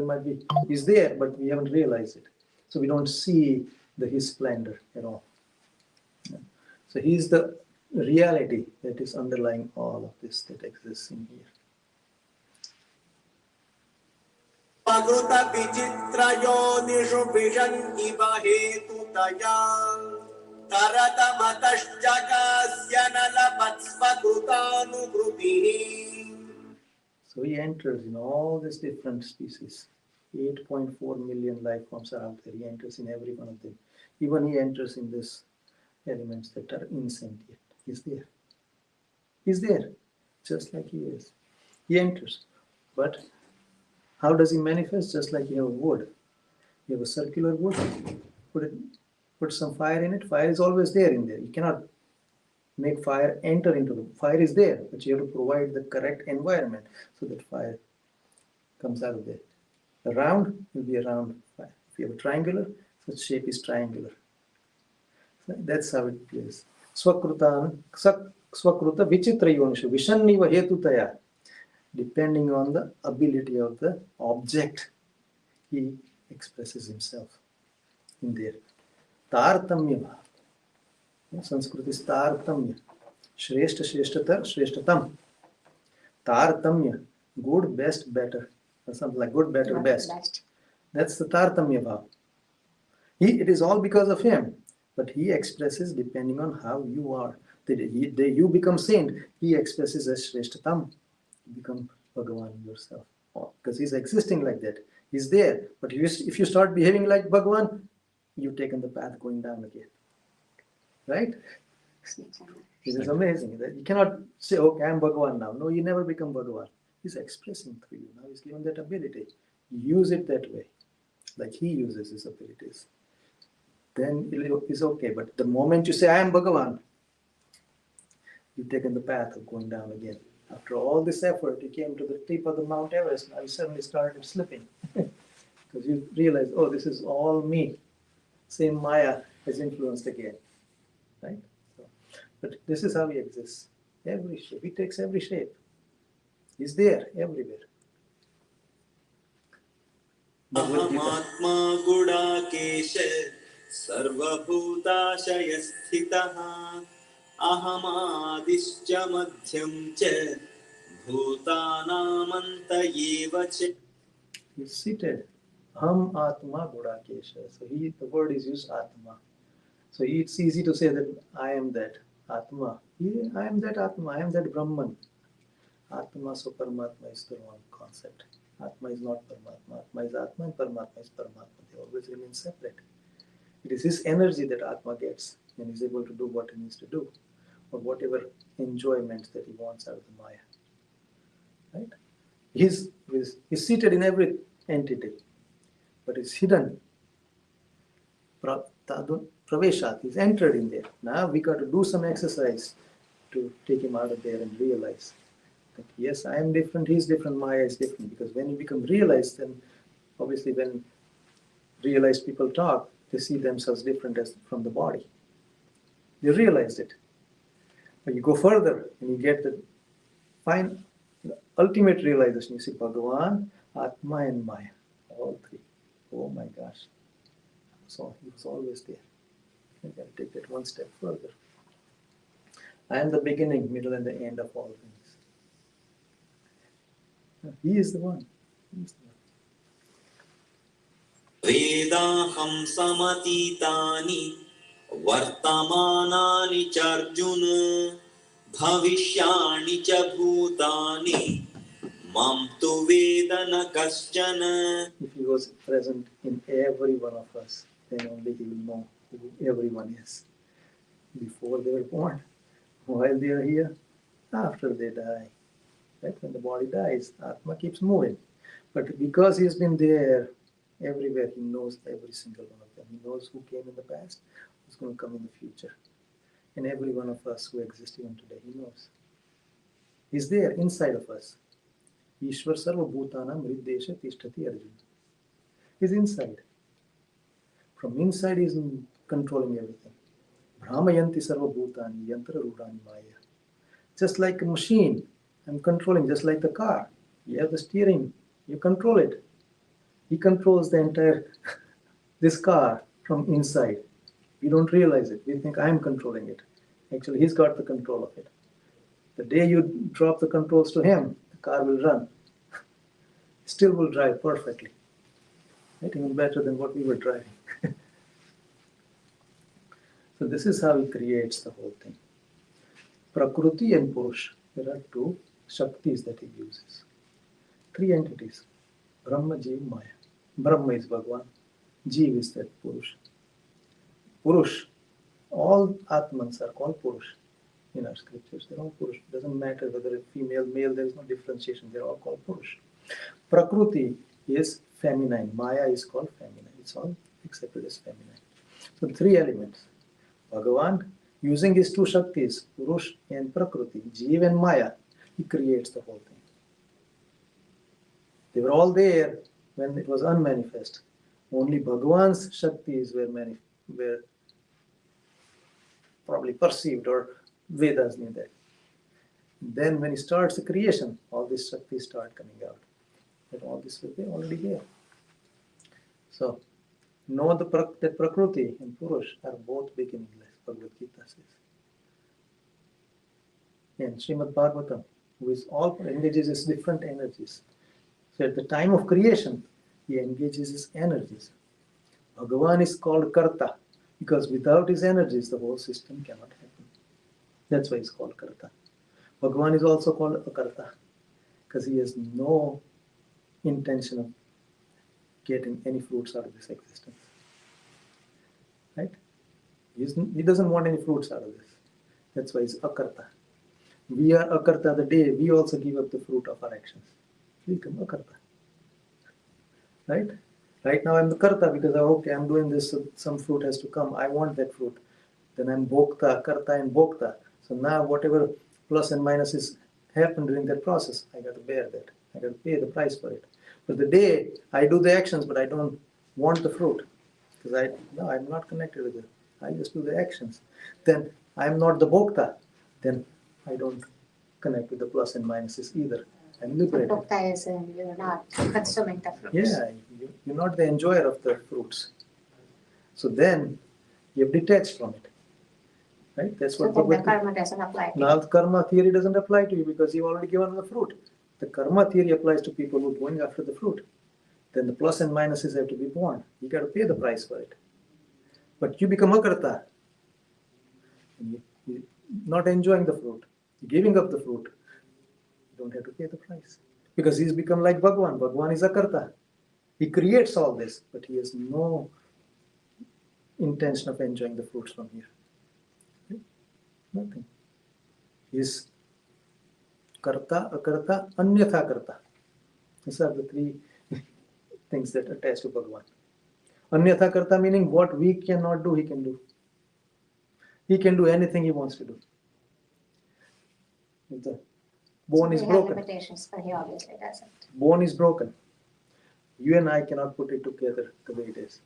he's there, but we haven't realized it. So we don't see his splendor at all. So he's the reality that is underlying all of this that exists in here. Pagruta vichitrayonishu vision iva hetutaya tarata matashjakasya nalapatsvakrutanukrutihi. So he enters in all these different species. 8.4 million life forms are out there. He enters in every one of them. Even he enters in these elements that are insentient. He's there. He's there, just like he is. He enters. But how does he manifest? Just like you have wood. You have a circular wood, put some fire in it. Fire is always there in there. You cannot make fire enter into the fire is there, but you have to provide the correct environment so that fire comes out of there. A round will be a round fire. If you have a triangular, the shape is triangular. So that's how it is. Swakruta vichitra yonishu vishanniva hetutaya. Depending on the ability of the object, he expresses himself in there. Tartamya. Sanskrit is tartamya. Shreshta, shreshtatar, shreshtatam. Tartamya. Good, best, better. Or something like good, better, best. That's the tartamya bhav. It is all because of him, but he expresses depending on how you are. You become saint, he expresses as shreshtatam. You become Bhagavan yourself. Because he's existing like that. He's there. But if you start behaving like Bhagavan, you've taken the path going down again. Right? It is amazing. That you cannot say, okay, I'm Bhagavan now. No, you never become Bhagavan. He's expressing through you. Now he's given that ability. Use it that way, like he uses his abilities. Then it's okay. But the moment you say, I am Bhagavan, you've taken the path of going down again. After all this effort, you came to the tip of the Mount Everest. Now you suddenly started slipping. Because you realize, oh, this is all me. Same Maya has influenced again. Right? So, but this is how he exists. Every shape. He takes every shape. He's there everywhere. Ahamatma gudakesha sarvabhutashaya sthitaha ahamadischa madhyam cha bhutanamanta eva cha. He's seated. Aham Atma Gudakesha. So the word is used Atma. So it's easy to say that I am that Atma. I am that Atma. I am that Brahman. Atma so Paramatma is the wrong concept. Atma is not Paramatma. Atma is Atma and Paramatma is Paramatma. They always remain separate. It is his energy that Atma gets and he's able to do what he needs to do, or whatever enjoyment that he wants out of the Maya. Right? He's seated in every entity, but it's hidden. Praveshat, he's entered in there. Now we got to do some exercise to take him out of there and realize that yes, I am different, he's different, Maya is different. Because when you become realized, then obviously when realized people talk, they see themselves different from the body. They realized it. But you go further and you get the fine The ultimate realization, you see, Bhagavan, Atma and Maya, all three. Oh my gosh. So he was always there. You can take that one step further. I am the beginning, middle, and the end of all things. He is the one. He is the one. वेदाहं समतीतानि वर्तमानानि च अर्जुन भविष्याणि च भूतानि मां तु वेद न कश्चन. If he was present in every one of us, then only he will know who everyone is. Before they were born, while they are here, after they die. Right? When the body dies, Atma keeps moving. But because he's been there everywhere, he knows every single one of them. He knows who came in the past, who's going to come in the future. And every one of us who exists even today, he knows. He's there inside of us. Ishwar sarva bhutanam hriddesha tishtati Arjuna. He's inside. From inside, he's controlling everything. Brahmayanti sarva bhutani yantra rudani maya. Just like a machine, I'm controlling, just like the car. You have the steering, you control it. He controls the entire, this car from inside. We don't realize it. We think I'm controlling it. Actually, he's got the control of it. The day you drop the controls to him, the car will run. Still will drive perfectly. Right? Even better than what we were driving. So this is how he creates the whole thing. Prakriti and Purush. There are two Shaktis that he uses. Three entities. Brahma, Jeev, Maya. Brahma is Bhagavan. Jeev is that Purush. Purush. All Atmans are called Purush in our scriptures. They're all Purush. It doesn't matter whether it's female, male, there is no differentiation. They're all called Purush. Prakriti is feminine. Maya is called feminine. It's all accepted as feminine. So three elements. Bhagavan, using his two Shaktis, Purush and Prakriti, Jeev and Maya, he creates the whole thing. They were all there when it was unmanifest. Only Bhagavan's Shaktis were probably perceived, or Vedas knew that. Then when he starts the creation, all these Shaktis start coming out. But all this was already there. So, know that Prakriti and Purush are both beginningless, Bhagavad Gita says. And Srimad Bhagavatam, who is all engages his different energies. So at the time of creation, he engages his energies. Bhagavan is called Karta, because without his energies, the whole system cannot happen. That's why he's called Karta. Bhagavan is also called Akarta, because he has no intention of getting any fruits out of this existence. Right? He doesn't want any fruits out of this. That's why he's Akarta. We are Akarta the day we also give up the fruit of our actions. We become Akarta. Right? Right now I'm the Karta because I'm doing this, so some fruit has to come. I want that fruit. Then I'm Bhokta, Karta and Bhokta. So now whatever plus and minuses happen during that process, I got to bear that. I got to pay the price for it. But the day I do the actions, but I don't want the fruit, because I'm not connected with it. I just do the actions. Then I'm not the Bhokta. Then I don't connect with the plus and minuses either. I'm liberated. Bhokta is you're not consuming the fruits. Yeah, you're not the enjoyer of the fruits. So then you've detached from it. Right? That's So what then the Bhagavad karma doesn't apply to Now you. the karma theory doesn't apply to you because you've already given the fruit. The karma theory applies to people who are going after the fruit. Then the plus and minuses have to be born. You got to pay the price for it. But you become Akarta. You're not enjoying the fruit. You're giving up the fruit. You don't have to pay the price. Because he's become like Bhagwan. Bhagwan is Akarta. He creates all this, but he has no intention of enjoying the fruits from here. Nothing. He's Karta, Akarta, Anyatha Karta. These are the three things that attach to Bhagwan. Anyatha Karta meaning what we cannot do, he can do. He can do anything he wants to do. If the bone is So we have broken. limitations, but he obviously doesn't. Bone is broken. You and I cannot put it together the way it is.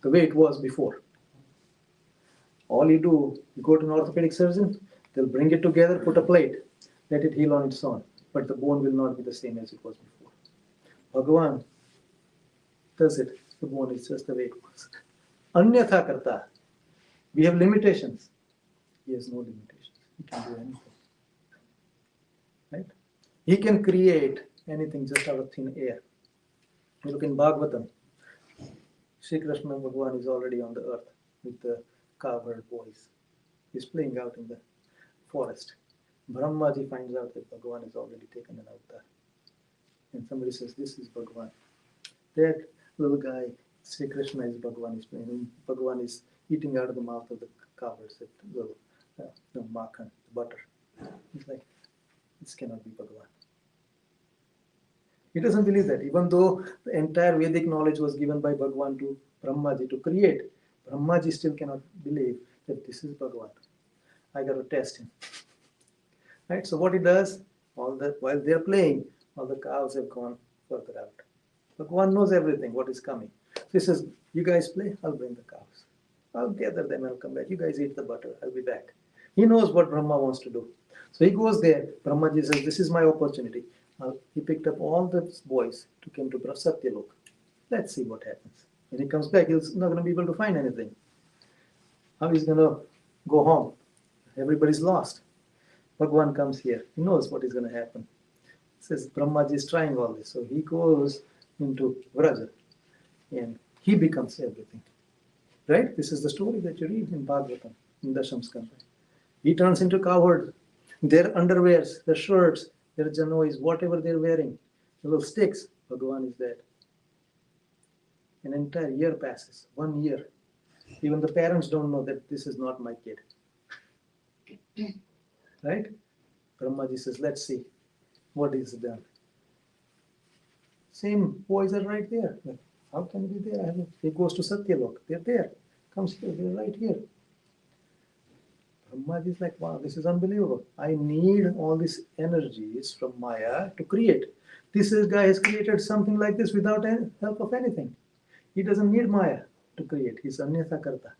The way it was before. All you do, you go to an orthopedic surgeon, they'll bring it together, put a plate, let it heal on its own. but the bone will not be the same as it was before. Bhagavan does it, the bone is just the way it was. Anyatha karta. We have limitations. He has no limitations. He can do anything. Right? He can create anything just out of thin air. You look in Bhagavatam, Sri Krishna Bhagavan is already on the earth with the cowherd boys. He's playing out in the forest. Brahmaji finds out that Bhagavan has already taken an avatar. And somebody says, this is Bhagavan. That little guy, Sri Krishna is Bhagavan, is playing. Bhagavan is eating out of the mouth of the cowherds, that little the makhan, the butter. He's like, this cannot be Bhagavan. He doesn't believe that, even though the entire Vedic knowledge was given by Bhagavan to Brahmaji to create. Brahmaji still cannot believe that this is Bhagavan. I got to test him. Right? So what he does, while they're playing, all the cows have gone further out. Bhagavan knows everything, what is coming. So he says, you guys play, I'll bring the cows. I'll gather them, I'll come back. You guys eat the butter, I'll be back. He knows what Brahma wants to do. So he goes there. Brahmaji says, this is my opportunity. He picked up all the boys, took him to Satyalok. Let's see what happens. When he comes back, he's not going to be able to find anything. How he's going to go home? Everybody's lost. Bhagavan comes here. He knows what is going to happen. He says, Brahmaji is trying all this. So he goes into Vraja and he becomes everything. Right? This is the story that you read in Bhagavatam, in Dasham Skanda. He turns into cowherd. Their underwears, their shirts, their janois, whatever they're wearing, the little sticks, Bhagavan is there. An entire year passes, 1 year. Even the parents don't know that this is not my kid. Right? Brahmaji says, let's see what is done. Same boys are right there. Like, how can it be there? He goes to Satyalok. They're there. Comes here. They're right here. Brahmaji is like, wow, this is unbelievable. I need all these energies from Maya to create. This guy has created something like this without any help of anything. He doesn't need Maya to create. He's Anyatha Karta.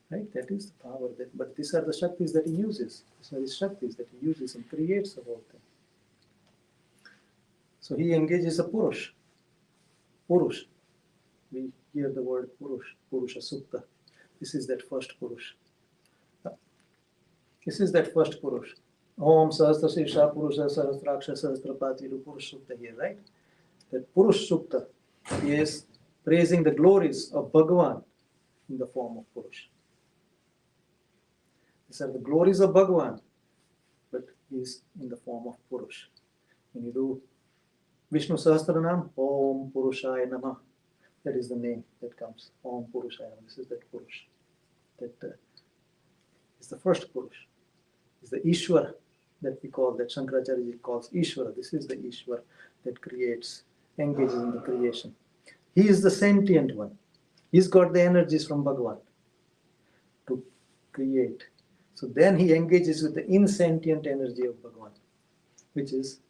Right? That is the power. But these are the Shaktis that he uses. These are the Shaktis that he uses and creates the whole thing. So he engages a Purush. Purush. We hear the word Purush, Purusha Sukta. This is that first Purush. This is that first Purush. Om Sahasra Sesha Purusha Sahasraksha Sahasrapati Purush Sukta here, right? That Purush Sukta is praising the glories of Bhagavan in the form of Purush. These are the glories of Bhagavan, but he is in the form of Purush. When you do Vishnu Sahasranam, Om Purushaya Namah, that is the name that comes. Om Purushaya Namah. This is that Purush. That is the first Purush. Is the Ishwar that we call, that Shankaracharya calls Ishwara. This is the Ishwar that creates, engages in the creation. He is the sentient one. He's got the energies from Bhagavan to create. So then he engages with the insentient energy of Bhagavan, which is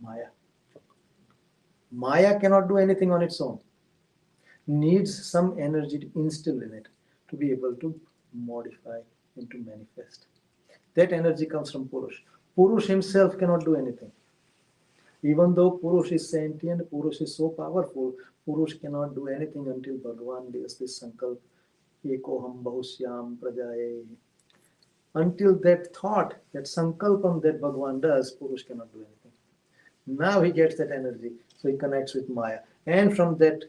Maya. Maya cannot do anything on its own. Needs some energy to instill in it to be able to modify and to manifest. That energy comes from Purush. Purush himself cannot do anything. Even though Purush is sentient, Purush is so powerful, Purush cannot do anything until Bhagavan does this sankalp, Ekoham Bahusyam Prajaye. Until that thought, that sankalpam that Bhagavan does, Purush cannot do anything. Now he gets that energy, so he connects with Maya. And from that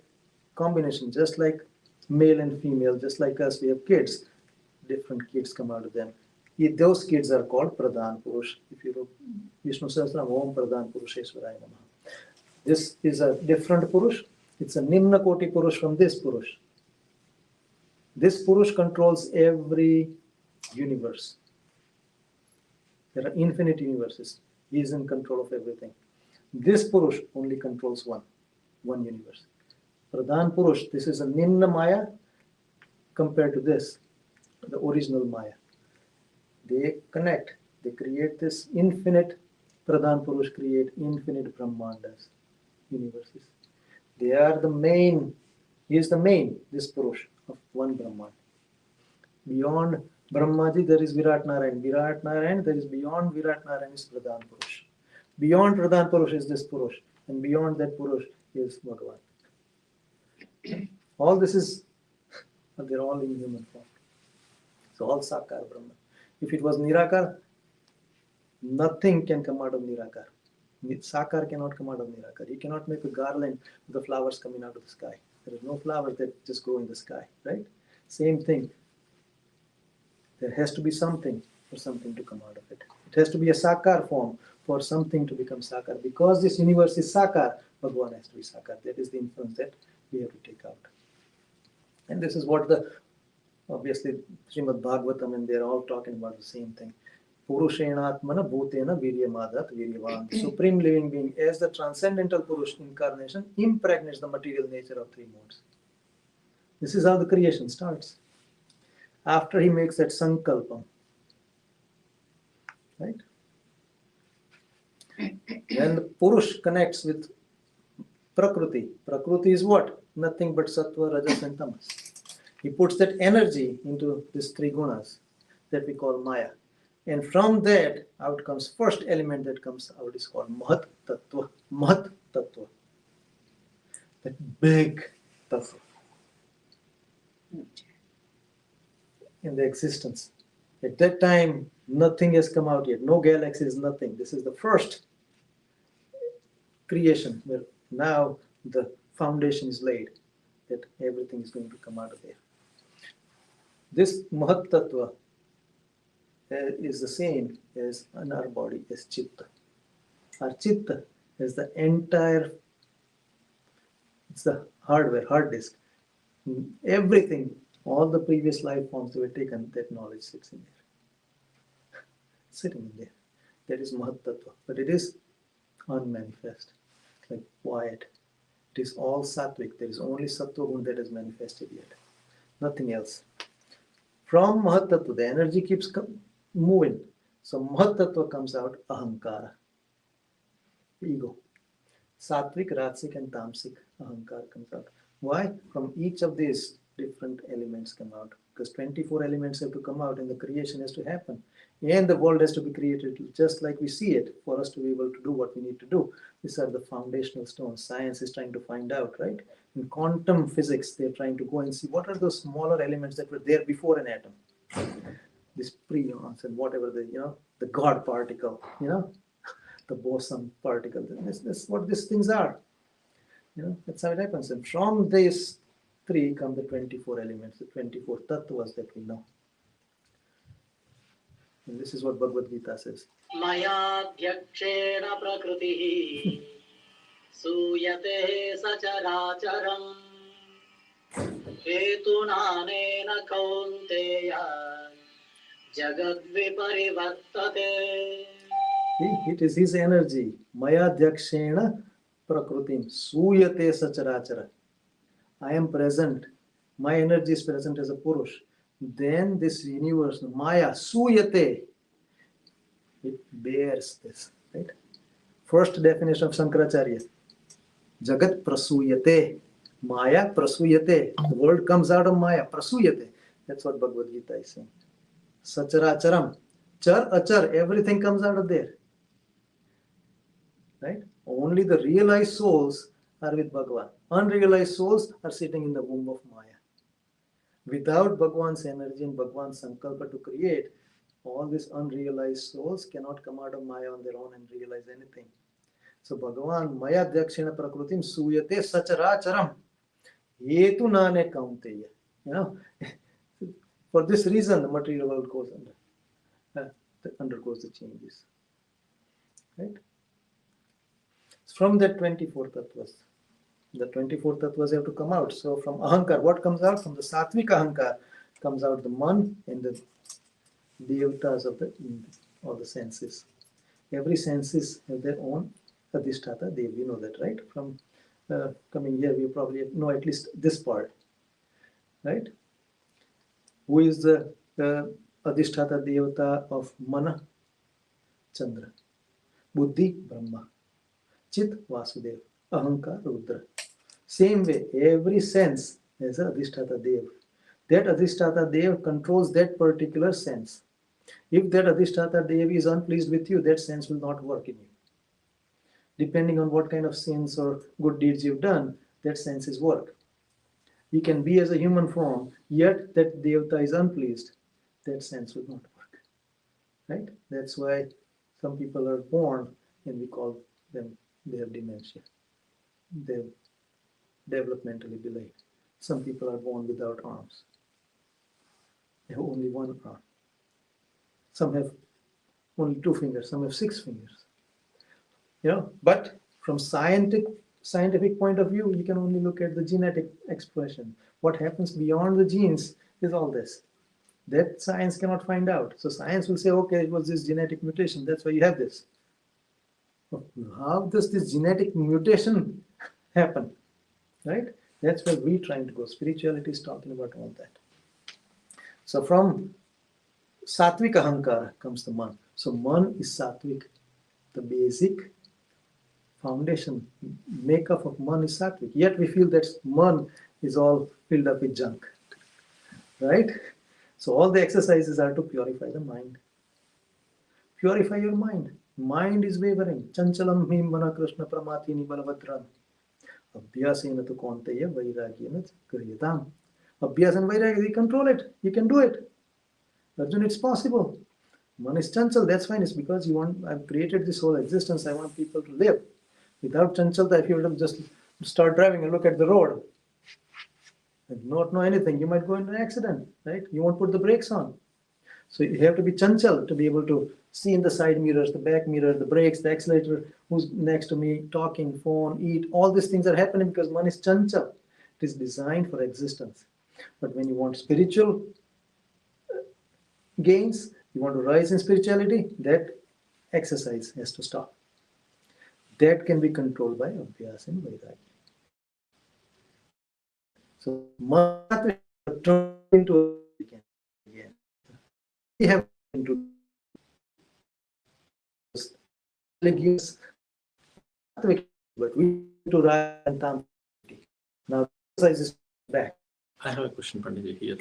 combination, just like male and female, just like us, we have kids. Different kids come out of them. Those kids are called Pradhan Purush. If you look, Vishnu Sahasranam, Om Pradhan Purusheswaraya Namaha. This is a different Purush. It's a Nimna Koti Purush from this Purush. This Purush controls every universe. There are infinite universes. He is in control of everything. This Purush only controls one universe. Pradhan Purush, this is a Nimna Maya compared to this, the original Maya. They connect, they create this infinite, Pradhan Purush create infinite Brahmandas, universes. They are the main, he is the main, this Purush of one Brahman. Beyond Brahmaji, there is Virat Narayan. Virat Narayan, there is beyond Virat Narayan is Pradhan Purush. Beyond Pradhan Purush is this Purush. And beyond that Purush is Bhagavan. All this is, they're all in human form. So all Sakar Brahman. If it was Nirakar, nothing can come out of Nirakar. Sakar cannot come out of Nirakar. You cannot make a garland with the flowers coming out of the sky. There is no flowers that just grow in the sky, right? Same thing. There has to be something for something to come out of it. It has to be a Sakar form for something to become Sakar. Because this universe is Sakar, Bhagavan has to be Sakar. That is the inference that we have to take out. And this is what obviously Srimad Bhagavatam, and they're all talking about the same thing. Purushenatmana bhutena viryamadat viryavan. The supreme living being, as the transcendental Purush incarnation, impregnates the material nature of three modes. This is how the creation starts. After he makes that sankalpam, right? When the Purush connects with Prakriti, Prakriti is what? Nothing but Sattva, Rajas and Tamas. He puts that energy into these three gunas that we call Maya. And from that, out comes first element that comes out is called Mahat Tattva. Mahat Tattva. That big Tattva in the existence. At that time, nothing has come out yet. No galaxies, nothing. This is the first creation where now the foundation is laid, that everything is going to come out of there. This Mahat Tattva is the same as in our body, as Chitta. Our Chitta is the entire, it's the hardware, hard disk. Everything, all the previous life forms that were taken, that knowledge sits in there. Sitting in there. That is Mahat Tattva. But it is unmanifest, like quiet. It is all sattvic. There is only Sattva Gun that is manifested yet. Nothing else. From Mahat Tattva, the energy keeps moving. So Mahat Tattva comes out Ahankara, ego. Sattvic, Rajasic and Tamasic Ahankara comes out. Why? From each of these different elements come out. Because 24 elements have to come out and the creation has to happen. And the world has to be created just like we see it for us to be able to do what we need to do. These are the foundational stones. Science is trying to find out, right? In quantum physics, they're trying to go and see what are those smaller elements that were there before an atom. These preons and whatever the God particle, the boson particle. This is what these things are. That's how it happens. And from these three come the 24 elements, the 24 tattvas that we know. And this is what Bhagavad Gita says. Mayadhyakshena prakritihi suyate sacharacharam hetunanena kaunteya jagadviparivartate. It is his energy. Mayadhyakshena prakritim suyate sacharachara. I am present. My energy is present as a Purush. Then this universe, Maya, suyate, it bears this, right? First definition of Shankaracharya. Jagat prasuyate. Maya prasuyate. The world comes out of Maya, prasuyate. That's what Bhagavad Gita is saying. Sacharacharam. Char, achar, everything comes out of there. Right? Only the realized souls are with Bhagavan. Unrealized souls are sitting in the womb of Maya. Without Bhagavan's energy and Bhagavan's sankalpa to create, all these unrealized souls cannot come out of Maya on their own and realize anything. So Bhagavan Maya Dyakshena Prakritim Suyate Sacharacharam Yetu Nane Kaunteya. For this reason the material world goes undergoes the changes. Right? From that 24 tattvas. The 24 tattvas have to come out. So from Ahankar, what comes out? From the Sattvic Ahankar comes out the Man and the Devatas of all the senses. Every senses have their own Adhisthata Dev. You know that, right? From coming here, we probably know at least this part. Right? Who is the Adhisthata Devata of Mana? Chandra. Buddhi, Brahma. Chit, Vasudev. Ahankar, Rudra. Same way, every sense has a Adhisthata Dev. That Adhishtata Dev controls that particular sense. If that Adhishtata Dev is unpleased with you, that sense will not work in you. Depending on what kind of sins or good deeds you've done, that sense is work. You can be as a human form, yet that Devata is unpleased, that sense will not work. Right? That's why some people are born and we call them, they have dementia. They're developmentally delayed. Some people are born without arms. They have only one arm. Some have only 2 fingers, some have 6 fingers. But from scientific point of view, you can only look at the genetic expression. What happens beyond the genes is all this. That science cannot find out. So science will say, okay, it was this genetic mutation, that's why you have this. How does this genetic mutation happen? Right? That's where we're trying to go. Spirituality is talking about all that. So from Sattvic Ahankara comes the man. So man is Sattvic. The basic foundation, makeup of man is Sattvic. Yet we feel that man is all filled up with junk. Right? So all the exercises are to purify the mind. Purify your mind. Mind is wavering. Chanchalam him mana krishna pramatini balavadram. Abhyasena tu konteya vairagyena kriyatam. Abhyas and vairagya, you control it. You can do it. Arjun, it's possible. Man is chanchal, that's fine. It's because I've created this whole existence. I want people to live. Without chanchalta, if you were to just start driving and look at the road and not know anything, you might go into an accident, right? You won't put the brakes on. So you have to be chanchal to be able to see in the side mirrors, the back mirror, the brakes, the accelerator, who's next to me, talking, phone, eat. All these things are happening because man is chanchal. It is designed for existence. But when you want spiritual gains, you want to rise in spirituality, that exercise has to stop. That can be controlled by Abhyas and Vairagya. So, Mahatma turn into again. We have to gives but we to rise and tam. Now, exercise is back. I have a question, Pandit here.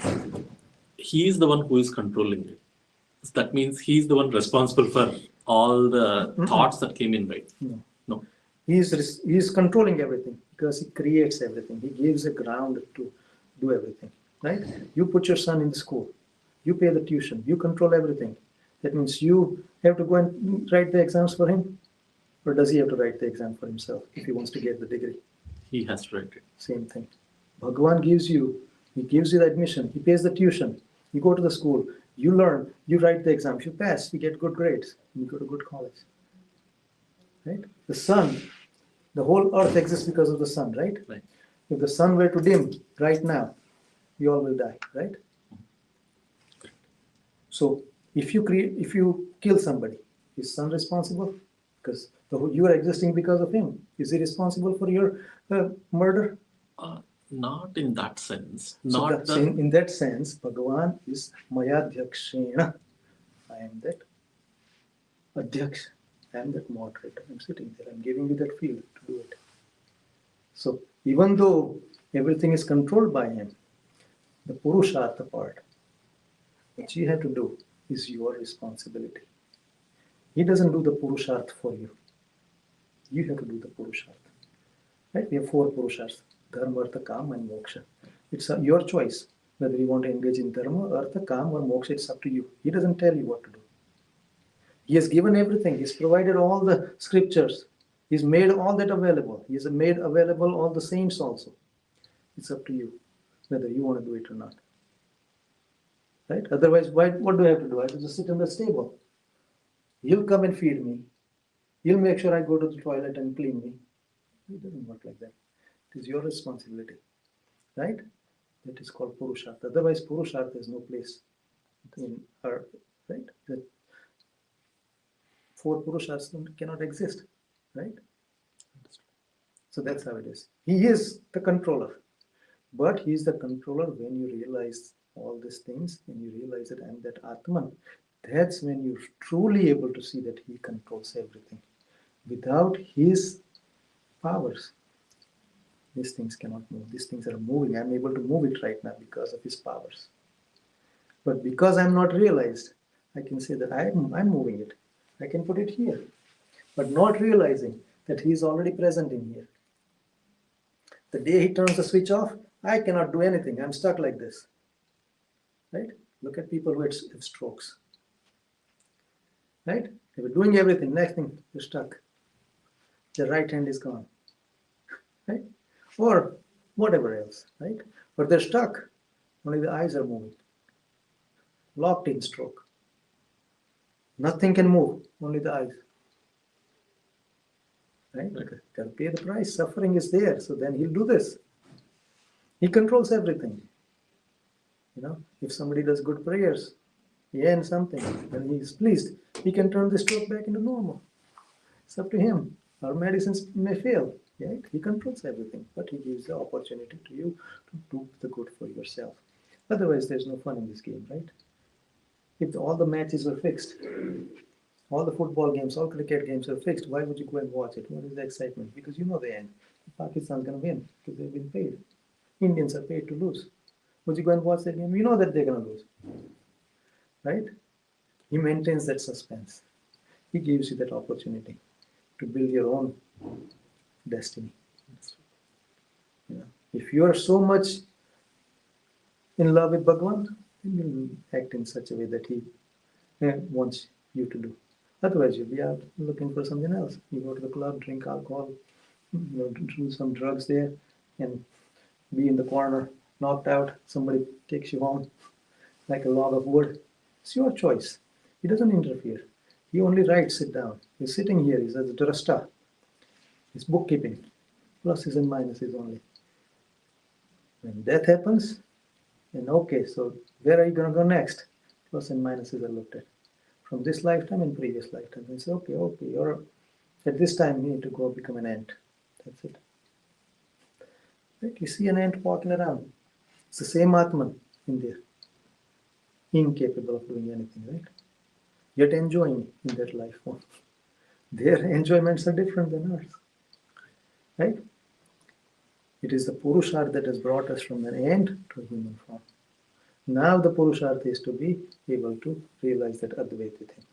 He is the one who is controlling it. So that means he's the one responsible for all the thoughts that came in, right? No. He is controlling everything because he creates everything. He gives a ground to do everything, right? You put your son in the school, you pay the tuition, you control everything. That means you have to go and write the exams for him, or does he have to write the exam for himself if he wants to get the degree? He has to write it. Same thing. Bhagavan gives you the admission, he pays the tuition, you go to the school, you learn, you write the exam, you pass, you get good grades, you go to good college. Right? The sun, the whole earth exists because of the sun, right? Right. If the sun were to dim right now, we all will die, right? So if you kill somebody, is sun responsible? Because you are existing because of him. Is he responsible for your murder? Not in that sense. So Not in that sense, Bhagavan is Mayadhyakshena. I am that Adhyaksh. I am that moderator. I'm sitting there. I'm giving you that field to do it. So even though everything is controlled by him, the Purushartha part, what you have to do is your responsibility. He doesn't do the Purushartha for you. You have to do the Purushartha. Right? We have 4 Purusharthas: Dharma, Artha, Kama, and Moksha. It's your choice whether you want to engage in Dharma, Artha, Kama, or Moksha. It's up to you. He doesn't tell you what to do. He has given everything. He's provided all the scriptures. He's made all that available. He has made available all the saints also. It's up to you whether you want to do it or not. Right? Otherwise, what do I have to do? I have to just sit in the stable. You'll come and feed me. You'll make sure I go to the toilet and clean me. It doesn't work like that. It is your responsibility. Right? That is called Purushartha. Otherwise, Purushartha has no place in earth. Right? The 4 Purusharthas cannot exist. Right? So that's how it is. He is the controller. But he is the controller when you realize all these things and you realize that I'm that Atman. That's when you're truly able to see that he controls everything. Without his powers, These things cannot move. These things are moving. I'm able to move it right now because of his powers. But because I'm not realized, I can say that I'm moving it. I can put it here, but not realizing that he is already present in here. The day he turns the switch off, I cannot do anything. I'm stuck like this. Right? Look at people who have strokes. Right? They were doing everything. Next thing, they're stuck. Their right hand is gone. Right? Or whatever else. Right? But they're stuck. Only the eyes are moving. Locked in stroke. Nothing can move. Only the eyes. Right? Gotta pay the price. Suffering is there. So then he'll do this. He controls everything. You know, if somebody does good prayers, he ends something, and he is pleased, he can turn the stroke back into normal. It's up to him. Our medicines may fail, right? He controls everything, but he gives the opportunity to you to do the good for yourself. Otherwise, there's no fun in this game, right? If all the matches were fixed, all the football games, all cricket games are fixed, why would you go and watch it? What is the excitement? Because you know the end. Pakistan's going to win because they've been paid. Indians are paid to lose. Would you go and watch that game? You know that they're going to lose, right? He maintains that suspense. He gives you that opportunity to build your own destiny. You know, if you are so much in love with Bhagwan, then you'll act in such a way that he wants you to do. Otherwise, you'll be out looking for something else. You go to the club, drink alcohol, do some drugs there, and be in the corner, knocked out. Somebody takes you home like a log of wood. It's your choice. He doesn't interfere. He only writes it down. He's sitting here. He's a drashta. He's bookkeeping. Pluses and minuses only. When death happens, then okay, so where are you going to go next? Plus and minuses are looked at. From this lifetime and previous lifetime. And say, okay, you're at this time you need to go become an ant. That's it. Right? You see an ant walking around. It's the same Atman in there. Incapable of doing anything, right? Yet enjoying in that life form. Their enjoyments are different than ours. Right? It is the Purusharth that has brought us from an ant to a human form. Now the Purusharth is to be able to realize that Advaita thing.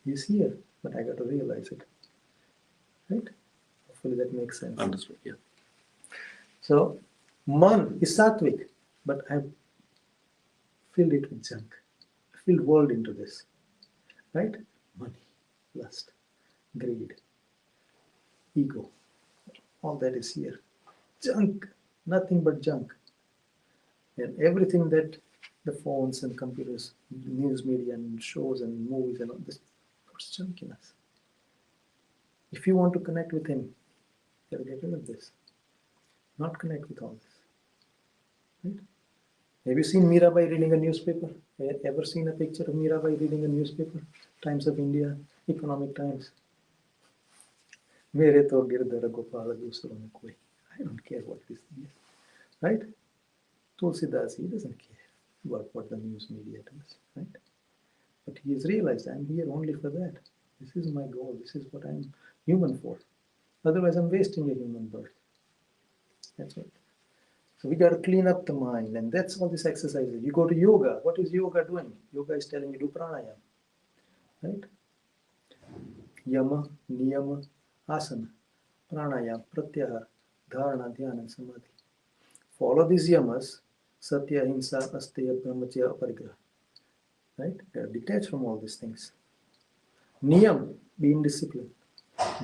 He's here, but I got to realize it. Right? Hopefully that makes sense. Understood, yeah. So, man is sattvic, but I've filled it with junk. I filled world into this. Right? Money, lust, greed, ego. All that is here. Junk, nothing but junk. And everything that the phones and computers, news media and shows and movies and all this puts junk in us. If you want to connect with him, you gotta get rid of this. Not connect with all this. Right? Have you seen Mirabai reading a newspaper? Ever seen a picture of Mirabai reading a newspaper? Times of India, Economic Times. मेरे तो गिरधर गोपाल दूसरों में कोई. I don't care what this thing is. Right? Tulsidas, he doesn't care about what the news media does. Right? But he has realized I'm here only for that. This is my goal. This is what I'm human for. Otherwise, I'm wasting a human birth. That's it. So we got to clean up the mind, and that's all this exercise is. You go to yoga. What is yoga doing? Yoga is telling you do pranayama. Right? Yama, niyama, asana, pranayama, pratyahara, dharana, dhyana, samadhi. Follow these yamas, satya, ahimsa, asteya, brahmacharya, aparigraha. Right? Detach from all these things. Niyam, be in discipline.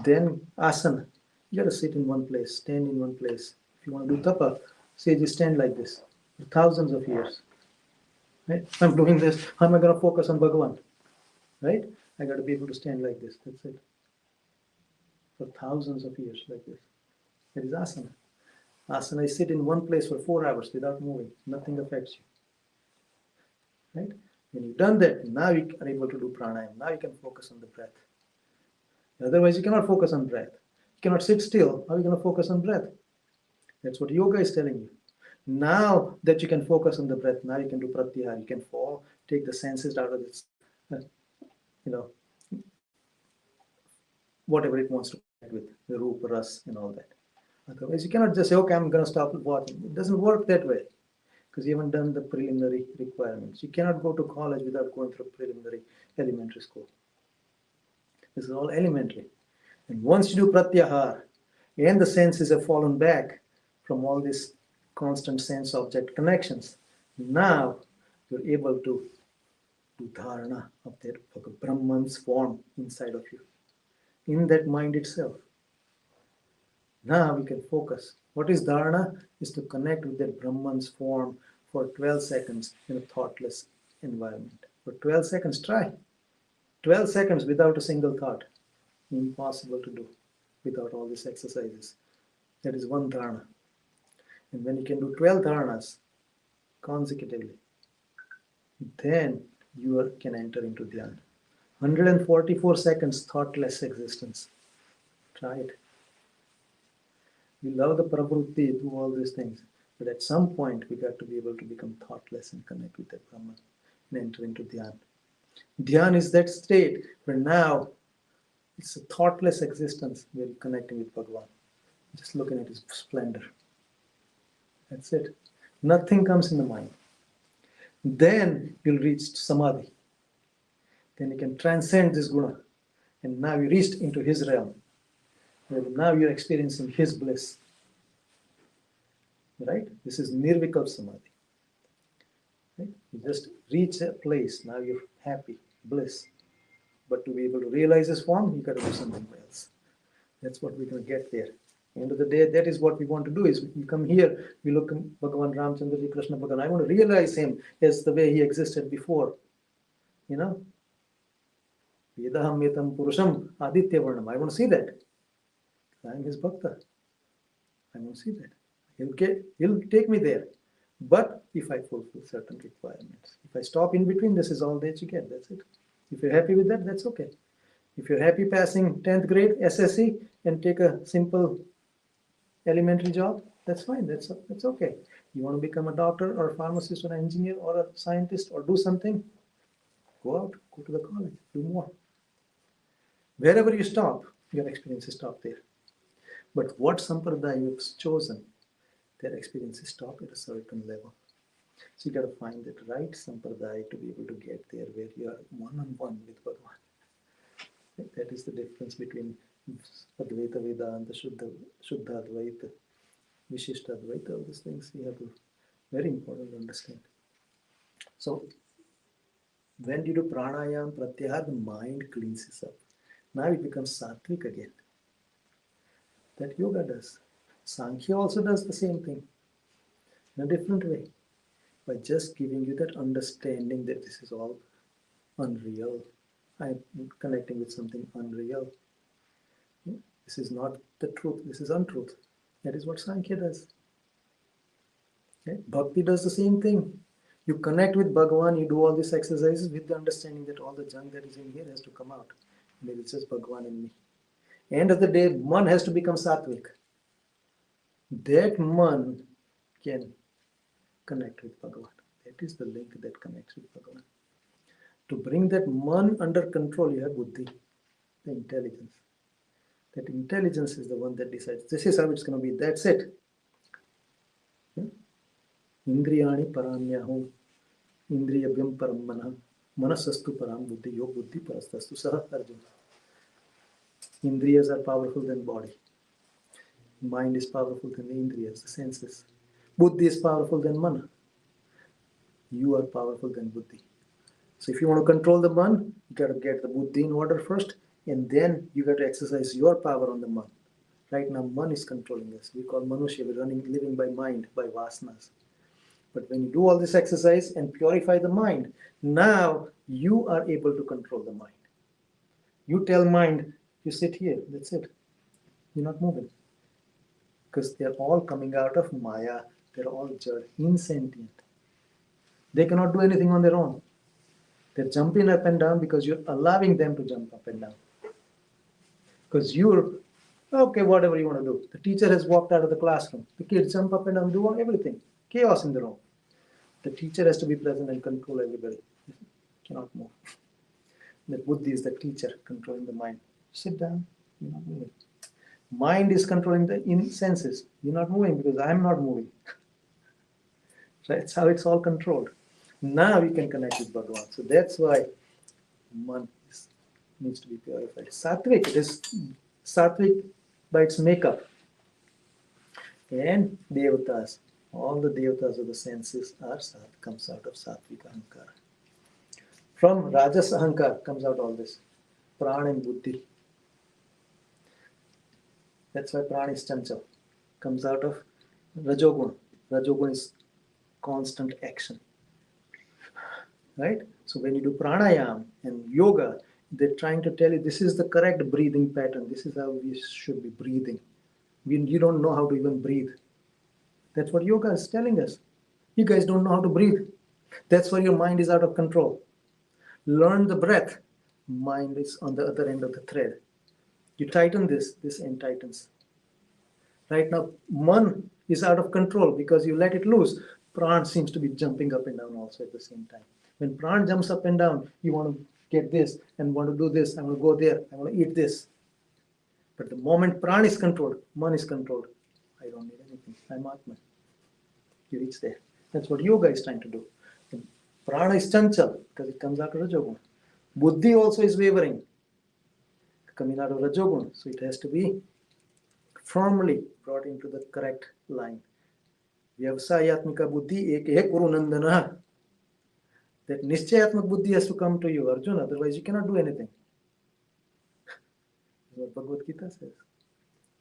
Then asana, you got to sit in one place, stand in one place. If you want to do tapa, sages stand like this for thousands of years. Right? I'm doing this. How am I going to focus on Bhagavan? Right? I got to be able to stand like this. That's it. For thousands of years like this. That is asana. Asana is sit in one place for 4 hours without moving. Nothing affects you. Right? When you've done that, now you are able to do pranayama. Now you can focus on the breath. Otherwise, you cannot focus on breath. You cannot sit still. How are you going to focus on breath? That's what yoga is telling you. Now that you can focus on the breath, now you can do pratyahara. You can fall, take the senses out of this, whatever it wants to connect with, the rupa, ras, and all that. Otherwise, you cannot just say, okay, I'm going to stop watching. It doesn't work that way because you haven't done the preliminary requirements. You cannot go to college without going through preliminary elementary school. This is all elementary. And once you do pratyahar and the senses have fallen back from all these constant sense-object connections, now you're able to do dharana of that Brahman's form inside of you, in that mind itself. Now we can focus. What is dharana? Is to connect with that Brahman's form for 12 seconds in a thoughtless environment. For 12 seconds, try. 12 seconds without a single thought. Impossible to do without all these exercises. That is one dharana. And when you can do 12 dharanas consecutively, then you can enter into dhyana. 144 seconds thoughtless existence. Try it. We love the pravrutti, do all these things. But at some point, we got to be able to become thoughtless and connect with that Brahman and enter into dhyana. Dhyana is that state where now it's a thoughtless existence where you're connecting with Bhagavan, just looking at his splendor. That's it. Nothing comes in the mind. Then you'll reach samadhi. Then you can transcend this guna. And now you reached into his realm. Where now you're experiencing his bliss. Right? This is nirvikalp samadhi. Right? You just reach a place, now you're happy, bliss. But to be able to realize this form, you got to do something else. That's what we're going to get there. End of the day, that is what we want to do. Is we come here, we look at Bhagavan Ramchandra Ji, Krishna Bhagavan. I want to realize him as the way he existed before. You know, Vedaham Metam Purusham Aditya Varnam. I want to see that. I am his bhakta. I want to see that. He'll take me there. But if I fulfill certain requirements, if I stop in between, this is all that you get. That's it. If you're happy with that, that's okay. If you're happy passing 10th grade SSC and take a simple elementary job, that's fine. That's okay. You want to become a doctor or a pharmacist or an engineer or a scientist or do something, go out, go to the college, do more. Wherever you stop, your experiences stop there. But what sampradaya you've chosen, their experiences stop at a certain level. So you got to find that right sampradaya to be able to get there where you are one-on-one with Bhagavan. That is the difference between Advaita Vedanta, Shuddha Advaita, Vishishta Advaita, all these things we have to, very important to understand. So when you do pranayam, pratyahar, the mind cleanses up. Now it becomes sattvic again. That yoga does. Sankhya also does the same thing in a different way, by just giving you that understanding that this is all unreal. I'm connecting with something unreal. This is not the truth, this is untruth. That is what Sankhya does. Okay? Bhakti does the same thing. You connect with Bhagavan, you do all these exercises with the understanding that all the junk that is in here has to come out. And it is just Bhagavan in me. End of the day, man has to become sattvic. That man can connect with Bhagavan. That is the link that connects with Bhagavan. To bring that man under control, you have buddhi, the intelligence. That intelligence is the one that decides, this is how it's going to be, that's it. Indriyani paramyahu, indriyabhyam param manah, manasastu param buddhi, yo buddhi parastastu saha arjuna. Indriyas are powerful than body. Mind is powerful than the indriyas, the senses. Buddhi is powerful than mana. You are powerful than buddhi. So if you want to control the man, you got to get the buddhi in order first, and then you got to exercise your power on the man. Right now, man is controlling us. We call manushya, we're living by mind, by vasanas. But when you do all this exercise and purify the mind, now you are able to control the mind. You tell mind, you sit here, that's it. You're not moving. Because they're all coming out of Maya. They're all insentient. They cannot do anything on their own. They're jumping up and down because you're allowing them to jump up and down. Because you're, okay, whatever you want to do. The teacher has walked out of the classroom. The kids jump up and down, do everything. Chaos in the room. The teacher has to be present and control everybody. Cannot move. The buddhi is the teacher controlling the mind. Sit down, you're not moving. Mind is controlling the senses. You're not moving because I'm not moving. That's how it's all controlled. Now we can connect with Bhagavan. So that's why man needs to be purified. Sattvic, it is sattvic by its makeup. And devatas, all the devatas of the senses are comes out of sattvic ahankara. From rajas ahankara comes out all this. Prana and buddhi. That's why prana is chanchal. Comes out of rajogun. Rajogun is constant action. Right? So when you do pranayam and yoga, they're trying to tell you this is the correct breathing pattern. This is how we should be breathing. You don't know how to even breathe. That's what yoga is telling us. You guys don't know how to breathe. That's why your mind is out of control. Learn the breath. Mind is on the other end of the thread. You tighten this end tightens. Right now, man is out of control because you let it loose. Pran seems to be jumping up and down also at the same time. When pran jumps up and down, you want to get this and want to do this. I want to go there. I want to eat this. But the moment pran is controlled, man is controlled. I don't need anything. I'm Atman. You reach there. That's what yoga is trying to do. Prana is chanchal because it comes out of Rajogun. Buddhi also is wavering, coming out of Rajogun. So it has to be firmly brought into the correct line. Vyavasayatmika buddhi ek kuru nandana. That nischayatmak buddhi has to come to you, Arjuna. Otherwise you cannot do anything. That's what Bhagavad Gita says.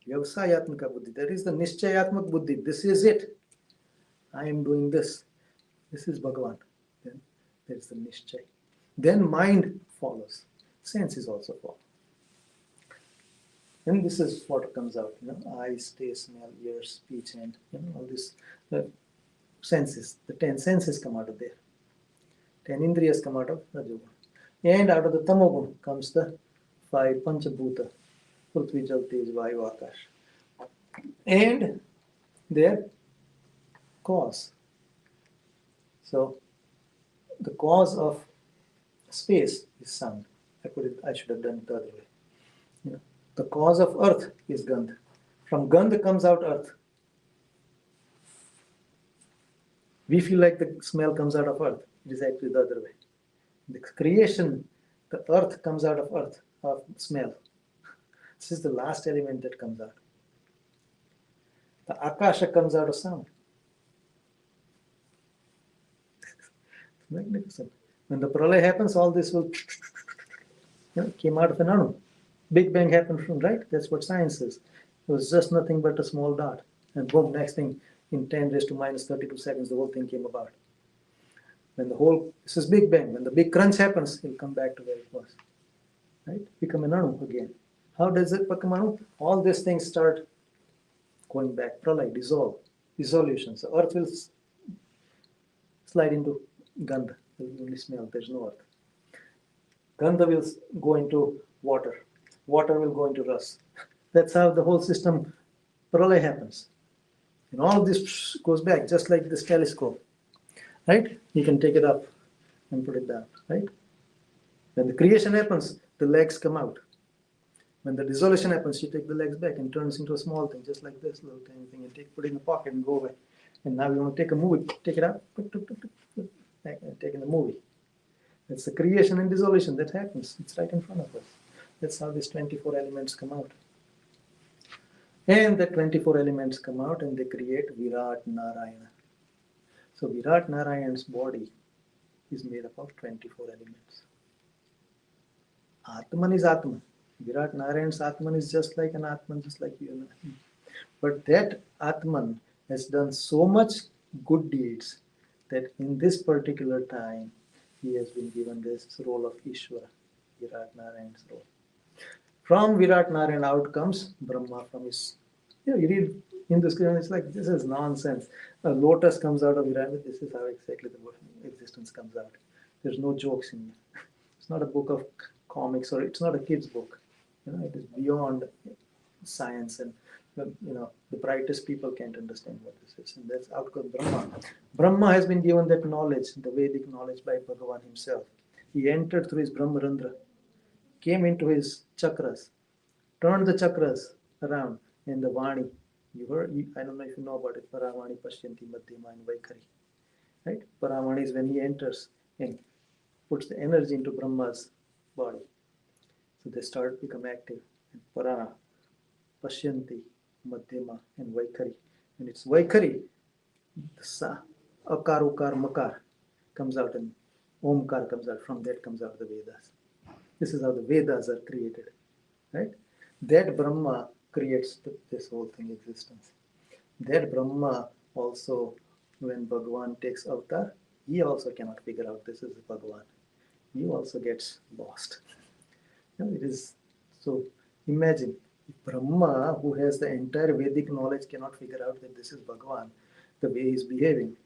Vyavasayatmika buddhi. That is the nischayatmak buddhi. This is it. I am doing this. This is Bhagavan. Then there is the nischay. Then mind follows. Senses also follow. And this is what comes out. Eyes, taste, smell, ears, speech, and all these senses. The 10 senses come out of there. 10 indriyas come out of Rajogun. And out of the Tamogun comes the 5 Panchabhuta. Prithvi, Jal, Tej, Vayu, Akash. And their cause. So the cause of space is sound. I should have done it the other way. The cause of earth is Gandha. From Gandha comes out earth. We feel like the smell comes out of earth. It is actually the other way. The creation, the earth comes out of earth, of smell. This is the last element that comes out. The Akasha comes out of sound. Magnificent. When the pralay happens, all this will came out of an anu. Big Bang happened from, right? That's what science is. It was just nothing but a small dot. And boom, next thing, in 10 raised to minus 32 seconds, the whole thing came about. When this is Big Bang. When the big crunch happens, it'll come back to where it was. Right? Become an anu again. How does it become anu? All these things start going back. Pralay, dissolution. So earth will slide into Gandha. Will only smell. There's no earth. Gandha will go into water. Water will go into rust. That's how the whole system, pralay happens. And all of this goes back, just like this telescope. Right? You can take it up and put it down. Right? When the creation happens, the legs come out. When the dissolution happens, you take the legs back and turns into a small thing, just like this little tiny thing, and put it in the pocket and go away. And now you want to take a movie, take it out, take in the movie. It's the creation and dissolution that happens. It's right in front of us. That's how these 24 elements come out. And the 24 elements come out and they create Virat Narayana. So Virat Narayan's body is made up of 24 elements. Atman is Atman. Virat Narayan's Atman is just like an Atman, just like you and I. But that Atman has done so much good deeds that in this particular time, he has been given this role of Ishvara, Virat Narayan's role. From Virat Narayan out comes Brahma from his. You read in the screen, it's like, this is nonsense. A lotus comes out of Virat. This is how exactly the existence comes out. There's no jokes in it. It's not a book of comics or it's not a kid's book. It is beyond science and the brightest people can't understand what this is. And that's out comes Brahma. Brahma has been given that knowledge, the Vedic knowledge by Bhagavan himself. He entered through his Brahmarandra, came into his chakras, turned the chakras, around in the Vani. You heard, I don't know if you know about it, Paravani, Pashyanti, Madhyama, and Vaikhari. Right? Paravani is when he enters and puts the energy into Brahma's body. So they start to become active. And Para, Pashyanti, Madhyama, and Vaikhari. And it's Vaikhari, the Sa, Akar, Ukar, Makar comes out and Omkar comes out. From that comes out the Vedas. This is how the Vedas are created. Right? That Brahma creates this whole thing existence. That Brahma also, when Bhagavan takes avatar, he also cannot figure out this is Bhagavan. He also gets lost. It is so. Imagine Brahma, who has the entire Vedic knowledge, cannot figure out that this is Bhagavan, the way he's behaving.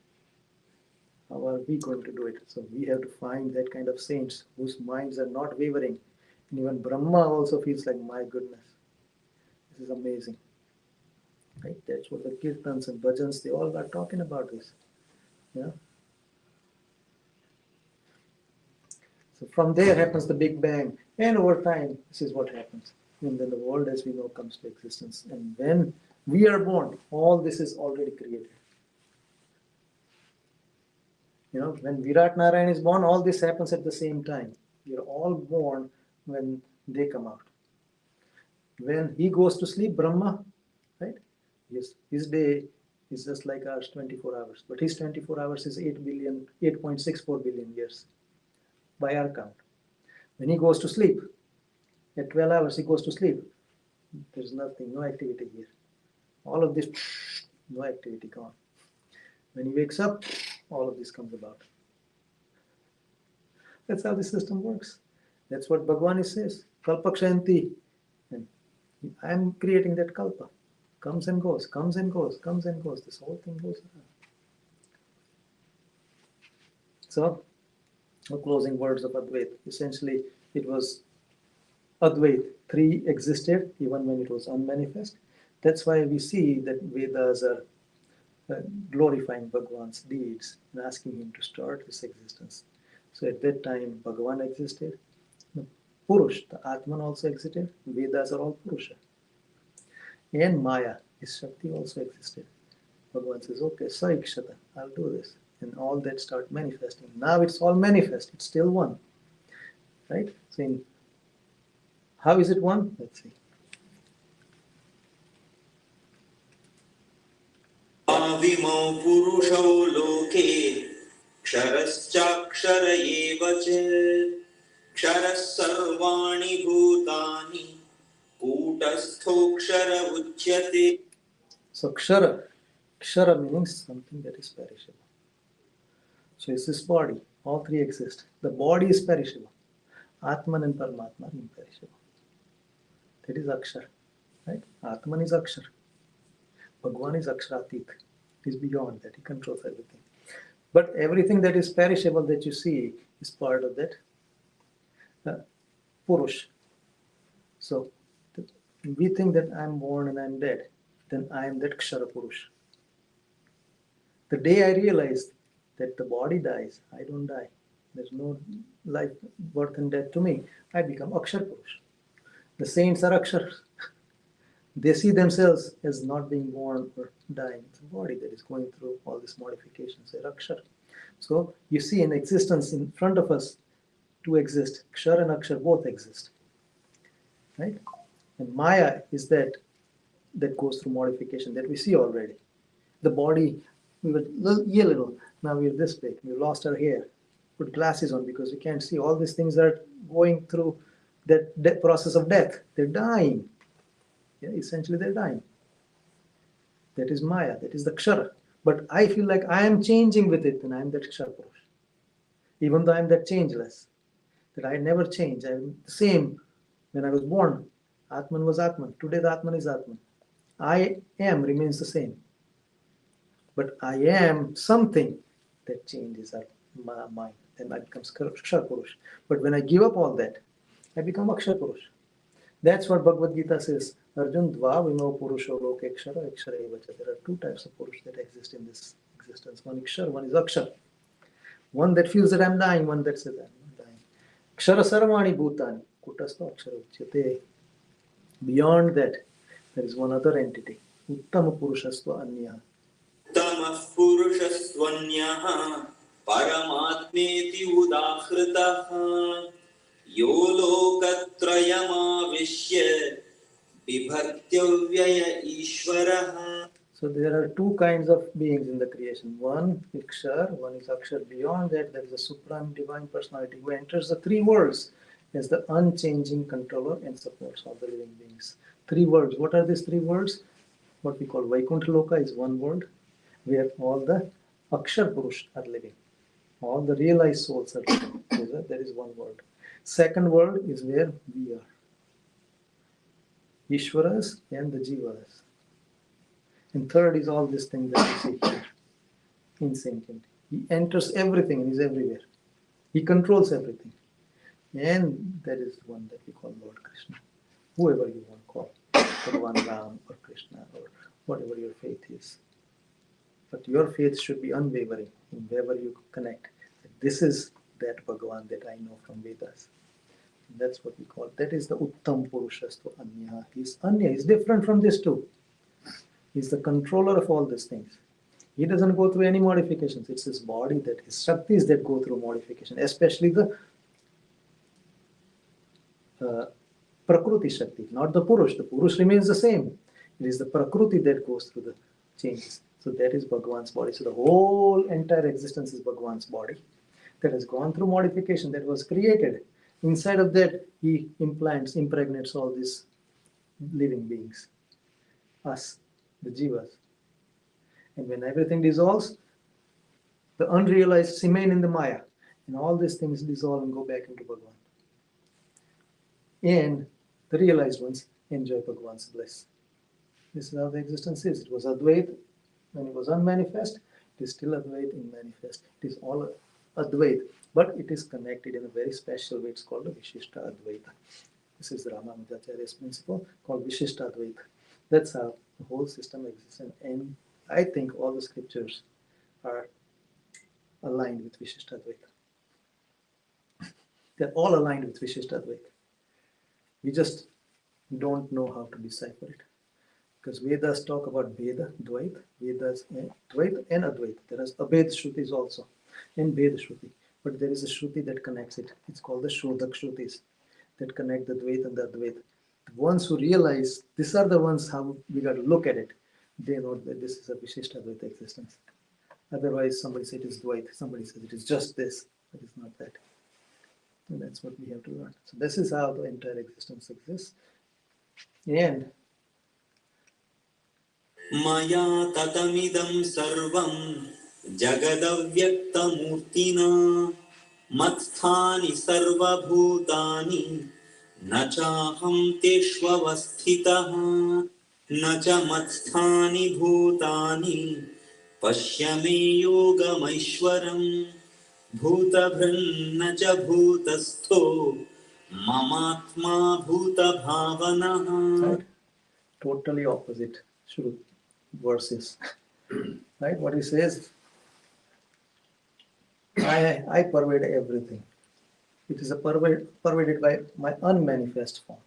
How are we going to do it? So we have to find that kind of saints whose minds are not wavering. And even Brahma also feels like, my goodness, this is amazing. Right? That's what the kirtans and bhajans, they all are talking about this. Yeah. So from there happens the Big Bang. And over time, this is what happens. And then the world as we know comes to existence. And when we are born, all this is already created. When Virat Narayan is born, all this happens at the same time. You're all born when they come out. When he goes to sleep, Brahma, right? His day is just like ours, 24 hours. But his 24 hours is 8.64 billion years by our count. When he goes to sleep, at 12 hours he goes to sleep. There's nothing, no activity here. All of this, no activity gone. When he wakes up, all of this comes about. That's how the system works. That's what Bhagwan says. Kalpa kshayanti. And I'm creating that kalpa. Comes and goes, comes and goes, comes and goes. This whole thing goes around. So, no closing words of Advait. Essentially, it was Advait. Three existed even when it was unmanifest. That's why we see that Vedas are glorifying Bhagwan's deeds and asking him to start his existence. So at that time, Bhagavan existed. The Purush, the Atman also existed. Vedas are all Purusha. And Maya, his Shakti also existed. Bhagavan says, okay, Saikshata, I'll do this. And all that start manifesting. Now it's all manifest. It's still one. Right? So how is it one? Let's see. आविमौ पुरुषौ लोके क्षरश्चाक्षर एव च क्षरः सर्वाणि भूतानि कूटस्थोऽक्षर उच्यते. So Kshara meaning something that is perishable. So it's this body. All three exist. The body is perishable. Atman and Paramatma are imperishable. That is Akshar. Right? Atman is Akshar. Bhagwan is Aksharatit. He's beyond that. He controls everything. But everything that is perishable that you see is part of that Purush. So we think that I'm born and I'm dead. Then I am that Kshara Purush. The day I realized that the body dies, I don't die. There's no life, birth and death to me. I become Akshar Purush. The saints are Akshars. They see themselves as not being born or dying. It's a body that is going through all these modifications. They're Akshar. So you see an existence in front of us to exist. Kshar and Akshar both exist. Right? And Maya is that goes through modification that we see already. The body, we were little, now we're this big. We lost our hair. Put glasses on because we can't see. All these things are going through that process of death. They're dying. Yeah, essentially they're dying. That is Maya, that is the Kshara. But I feel like I am changing with it, and I am that Kshara Purush. Even though I am that changeless, that I never change. I am the same when I was born. Atman was Atman. Today the Atman is Atman. I am remains the same. But I am something that changes my mind. Then I become Kshara Purush. But when I give up all that, I become Akshar Purush. That's what Bhagavad Gita says. Arjun dva vimo purusho loke akshara akshara evacha. There are two types of purush that exist in this existence. One Akshar, one is Akshar. One that feels that I'm dying, one that says I'm not dying. Akshara sarvani bhutani. Kutastha akshara uchyate. Beyond that, There is one other entity. Uttama Purushasva Anya. उत्तमः पुरुषस्त्वन्यः परमात्मेति उदाहृतः यो लोकत्रयमाविश्य बिभर्त्यव्यय ईश्वरः. So there are two kinds of beings in the creation. One Ikshar, one is Akshar. Beyond that, there is a supreme divine personality who enters the three worlds as the unchanging controller and supports all the living beings. Three worlds. What are these three worlds? What we call Vaikuntha Loka is one world, where all the Akshar Purush are living. All the realized souls are living. There is one world. Second world is where we are. Ishwaras and the Jivas. And third is all these things that you see here. Insentient. He enters everything and is everywhere. He controls everything. And that is the one that we call Lord Krishna. Whoever you want to call. Bhagavan Ram or Krishna or whatever your faith is. But your faith should be unwavering in wherever you connect. This is that Bhagavan that I know from Vedas. And that's what we call. That is the Uttam Purushastu Anya. He's Anya. He's different from these two. He's the controller of all these things. He doesn't go through any modifications. It's his body that his Shaktis that go through modification, especially the Prakriti Shakti, not the Purush. The Purush remains the same. It is the Prakriti that goes through the changes. So that is Bhagavan's body. So the whole entire existence is Bhagavan's body that has gone through modification, that was created. Inside of that, he impregnates all these living beings, us, the Jivas. And when everything dissolves, the unrealized remain in the Maya. And all these things dissolve and go back into Bhagavan. And the realized ones enjoy Bhagavan's bliss. This is how the existence is. It was Advait when it was unmanifest. It is still Advait in manifest. It is all Advait, but it is connected in a very special way. It's called the Vishishta Advaita. This is the Ramanujacharya's principle called Vishishta Advaita. That's how the whole system exists. And I think all the scriptures are aligned with Vishishta Advaita. They're all aligned with Vishishta Advaita. We just don't know how to decipher it. Because Vedas talk about Veda, Dvait, Vedas, Dvait and Advait. There is Abhed Shrutis also, and Veda Shruti. But there is a Shruti that connects it. It's called the Shodhak Shrutis that connect the Dvait and the Advait. The ones who realize, these are the ones how we got to look at it. They know that this is a Vishishta Advaita existence. Otherwise, somebody says it is Dvait, somebody says it is just this, but it's not that. And that's what we have to learn. So this is how the entire existence exists. And मया ततमिदं सर्वं जगदव्यक्तमूर्तिना मत्स्थानि सर्वभूतानि न चाहं तेष्वस्थितः न च मत्स्थानि भूतानि पश्य मे योगमैश्वरम् भूतभृन्न च भूतस्थो ममात्मा भूतभावनः. right, totally opposite verses. Right, what he says, I pervade everything. It is pervaded by my unmanifest form.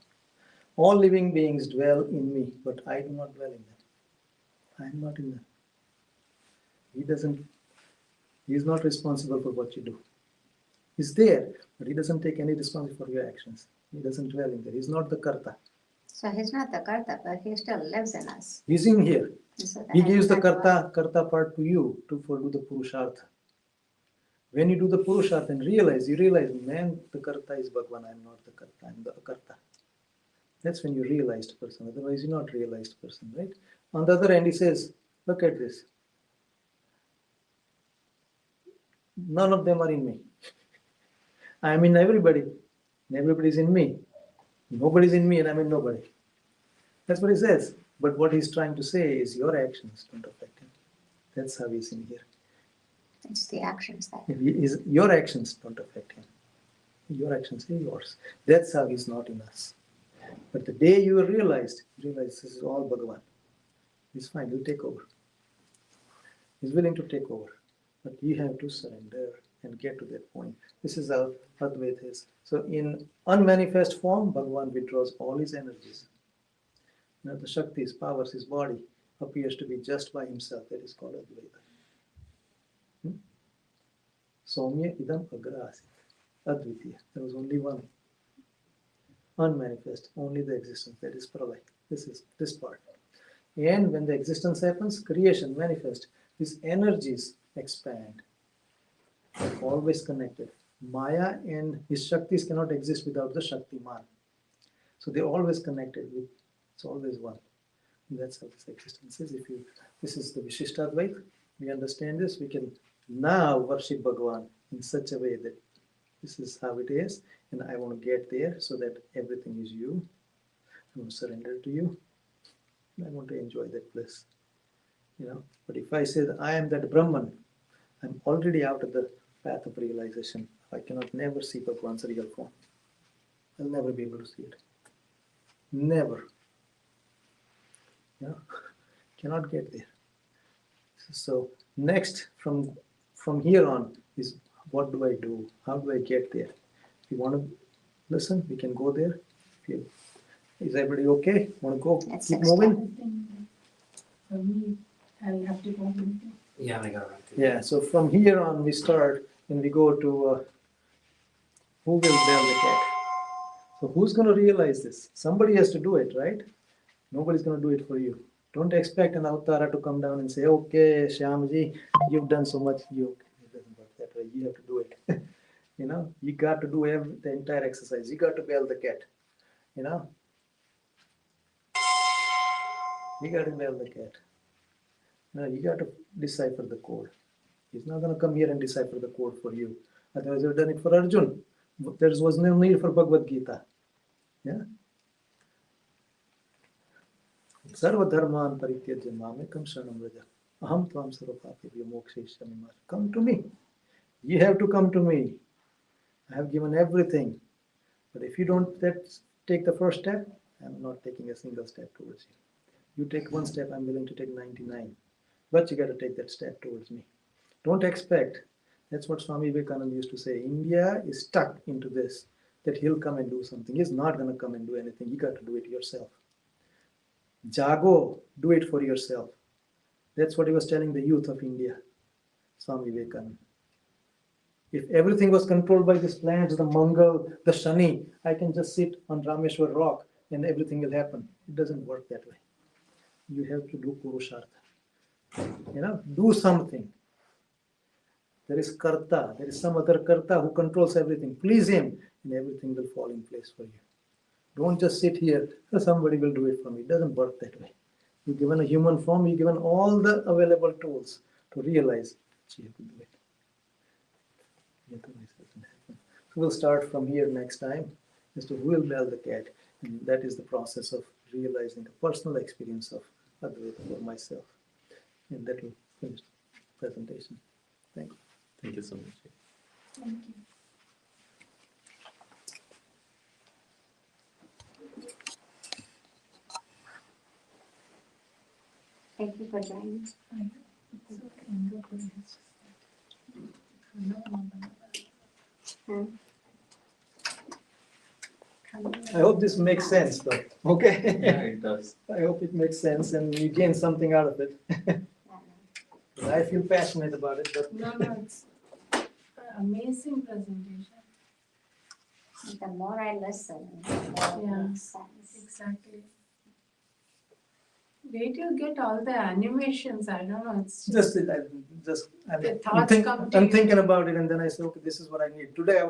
All living beings dwell in me, but I do not dwell in them. I am not in them. He is not responsible for what you do. He's there, but he doesn't take any responsibility for your actions. He doesn't dwell in there. He's not the Karta. So he's not the Karta, but he still lives in us. He's in here. So that He gives the that's why- Karta part to you to do the Purushartha. When you do the Purushartha and you realize, man, the Karta is Bhagavan, I'm not the Karta, I'm the Akarta. That's when you're a realized person. Otherwise, you're not a realized person, right? On the other hand, he says, look at this. None of them are in me. I'm in everybody, and everybody's in me. Nobody's in me, and I'm in nobody. That's what he says. But what he's trying to say is your actions don't affect him. That's how he's in here. It's the actions that. Your actions don't affect him. Your actions are yours. That's how he's not in us. But the day you realize this is all Bhagavan. He's fine, he'll take over. He's willing to take over. But you have to surrender and get to that point. This is how Advaita is. So in unmanifest form, Bhagavan withdraws all his energies. The Shakti's powers, his body appears to be just by himself. That is called Advaita. Soumya idam agra asit. Advitiya. There was only one. Unmanifest, only the existence. That is pralay. This is this part. And when the existence happens, creation manifests. These energies expand. Always connected. Maya and his Shaktis cannot exist without the Shaktiman. So they're always connected with, it's always one. And that's how this existence is. This is the Vishishtadvaita, we understand this, we can now worship Bhagavan in such a way that this is how it is, and I want to get there so that everything is you. I want to surrender to you. I want to enjoy that bliss. But if I say that I am that Brahman, I'm already out of the path of realization. I cannot never see Bhagavan's real form. I'll never be able to see it. Never. Cannot get there. So next, from here on, is what do I do? How do I get there? If you want to listen, we can go there. Is everybody okay? Want to go? That's Keep next moving? For me, I'll have to go. Yeah, I got it. Yeah, so from here on we start and we go to who will bail the cat? So who's going to realize this? Somebody has to do it, right? Nobody's going to do it for you. Don't expect an avatara to come down and say, okay, Shyamji, you've done so much. It doesn't work that way. You have to do it. You got to do the entire exercise. You got to bail the cat. You got to bail the cat. You got to decipher the code. He's not going to come here and decipher the code for you. Otherwise, you've done it for Arjun. There was no need for Bhagavad Gita. Yeah. Sarva dharman parityajya mamekam sharanam vraja. Aham tvam sarvapapibhyo mokshayishyami ma. Come to me. You have to come to me. I have given everything. But if you don't take the first step, I'm not taking a single step towards you. You take one step, I'm willing to take 99. But you got to take that step towards me. Don't expect. That's what Swami Vivekananda used to say. India is stuck into this, that he'll come and do something. He's not going to come and do anything. You got to do it yourself. Jago, do it for yourself. That's what he was telling the youth of India, Swami Vivekananda. If everything was controlled by these planets, the Mangal, the Shani, I can just sit on Rameshwar rock and everything will happen. It doesn't work that way. You have to do Purushartha. Do something. There is Karta, there is some other Karta who controls everything. Please him, and everything will fall in place for you. Don't just sit here, somebody will do it for me. It doesn't work that way. You're given a human form, you're given all the available tools to realize that you have to do it. Otherwise, it doesn't happen. So we'll start from here next time as to who will bail the cat. And that is the process of realizing a personal experience of Advaita for myself. And that will finish the presentation. Thank you. Thank you so much. Thank you. Thank you for joining. I hope this makes sense, though. Okay? Yeah, it does. I hope it makes sense and you gain something out of it. I feel passionate about it, but No, it's amazing presentation. The more I listen, the more Yeah. it makes sense. Exactly. Where do you get all the animations? I don't know. It's just The I'm thoughts come to I'm you. thinking about it and then I say, okay, this is what I need. Today I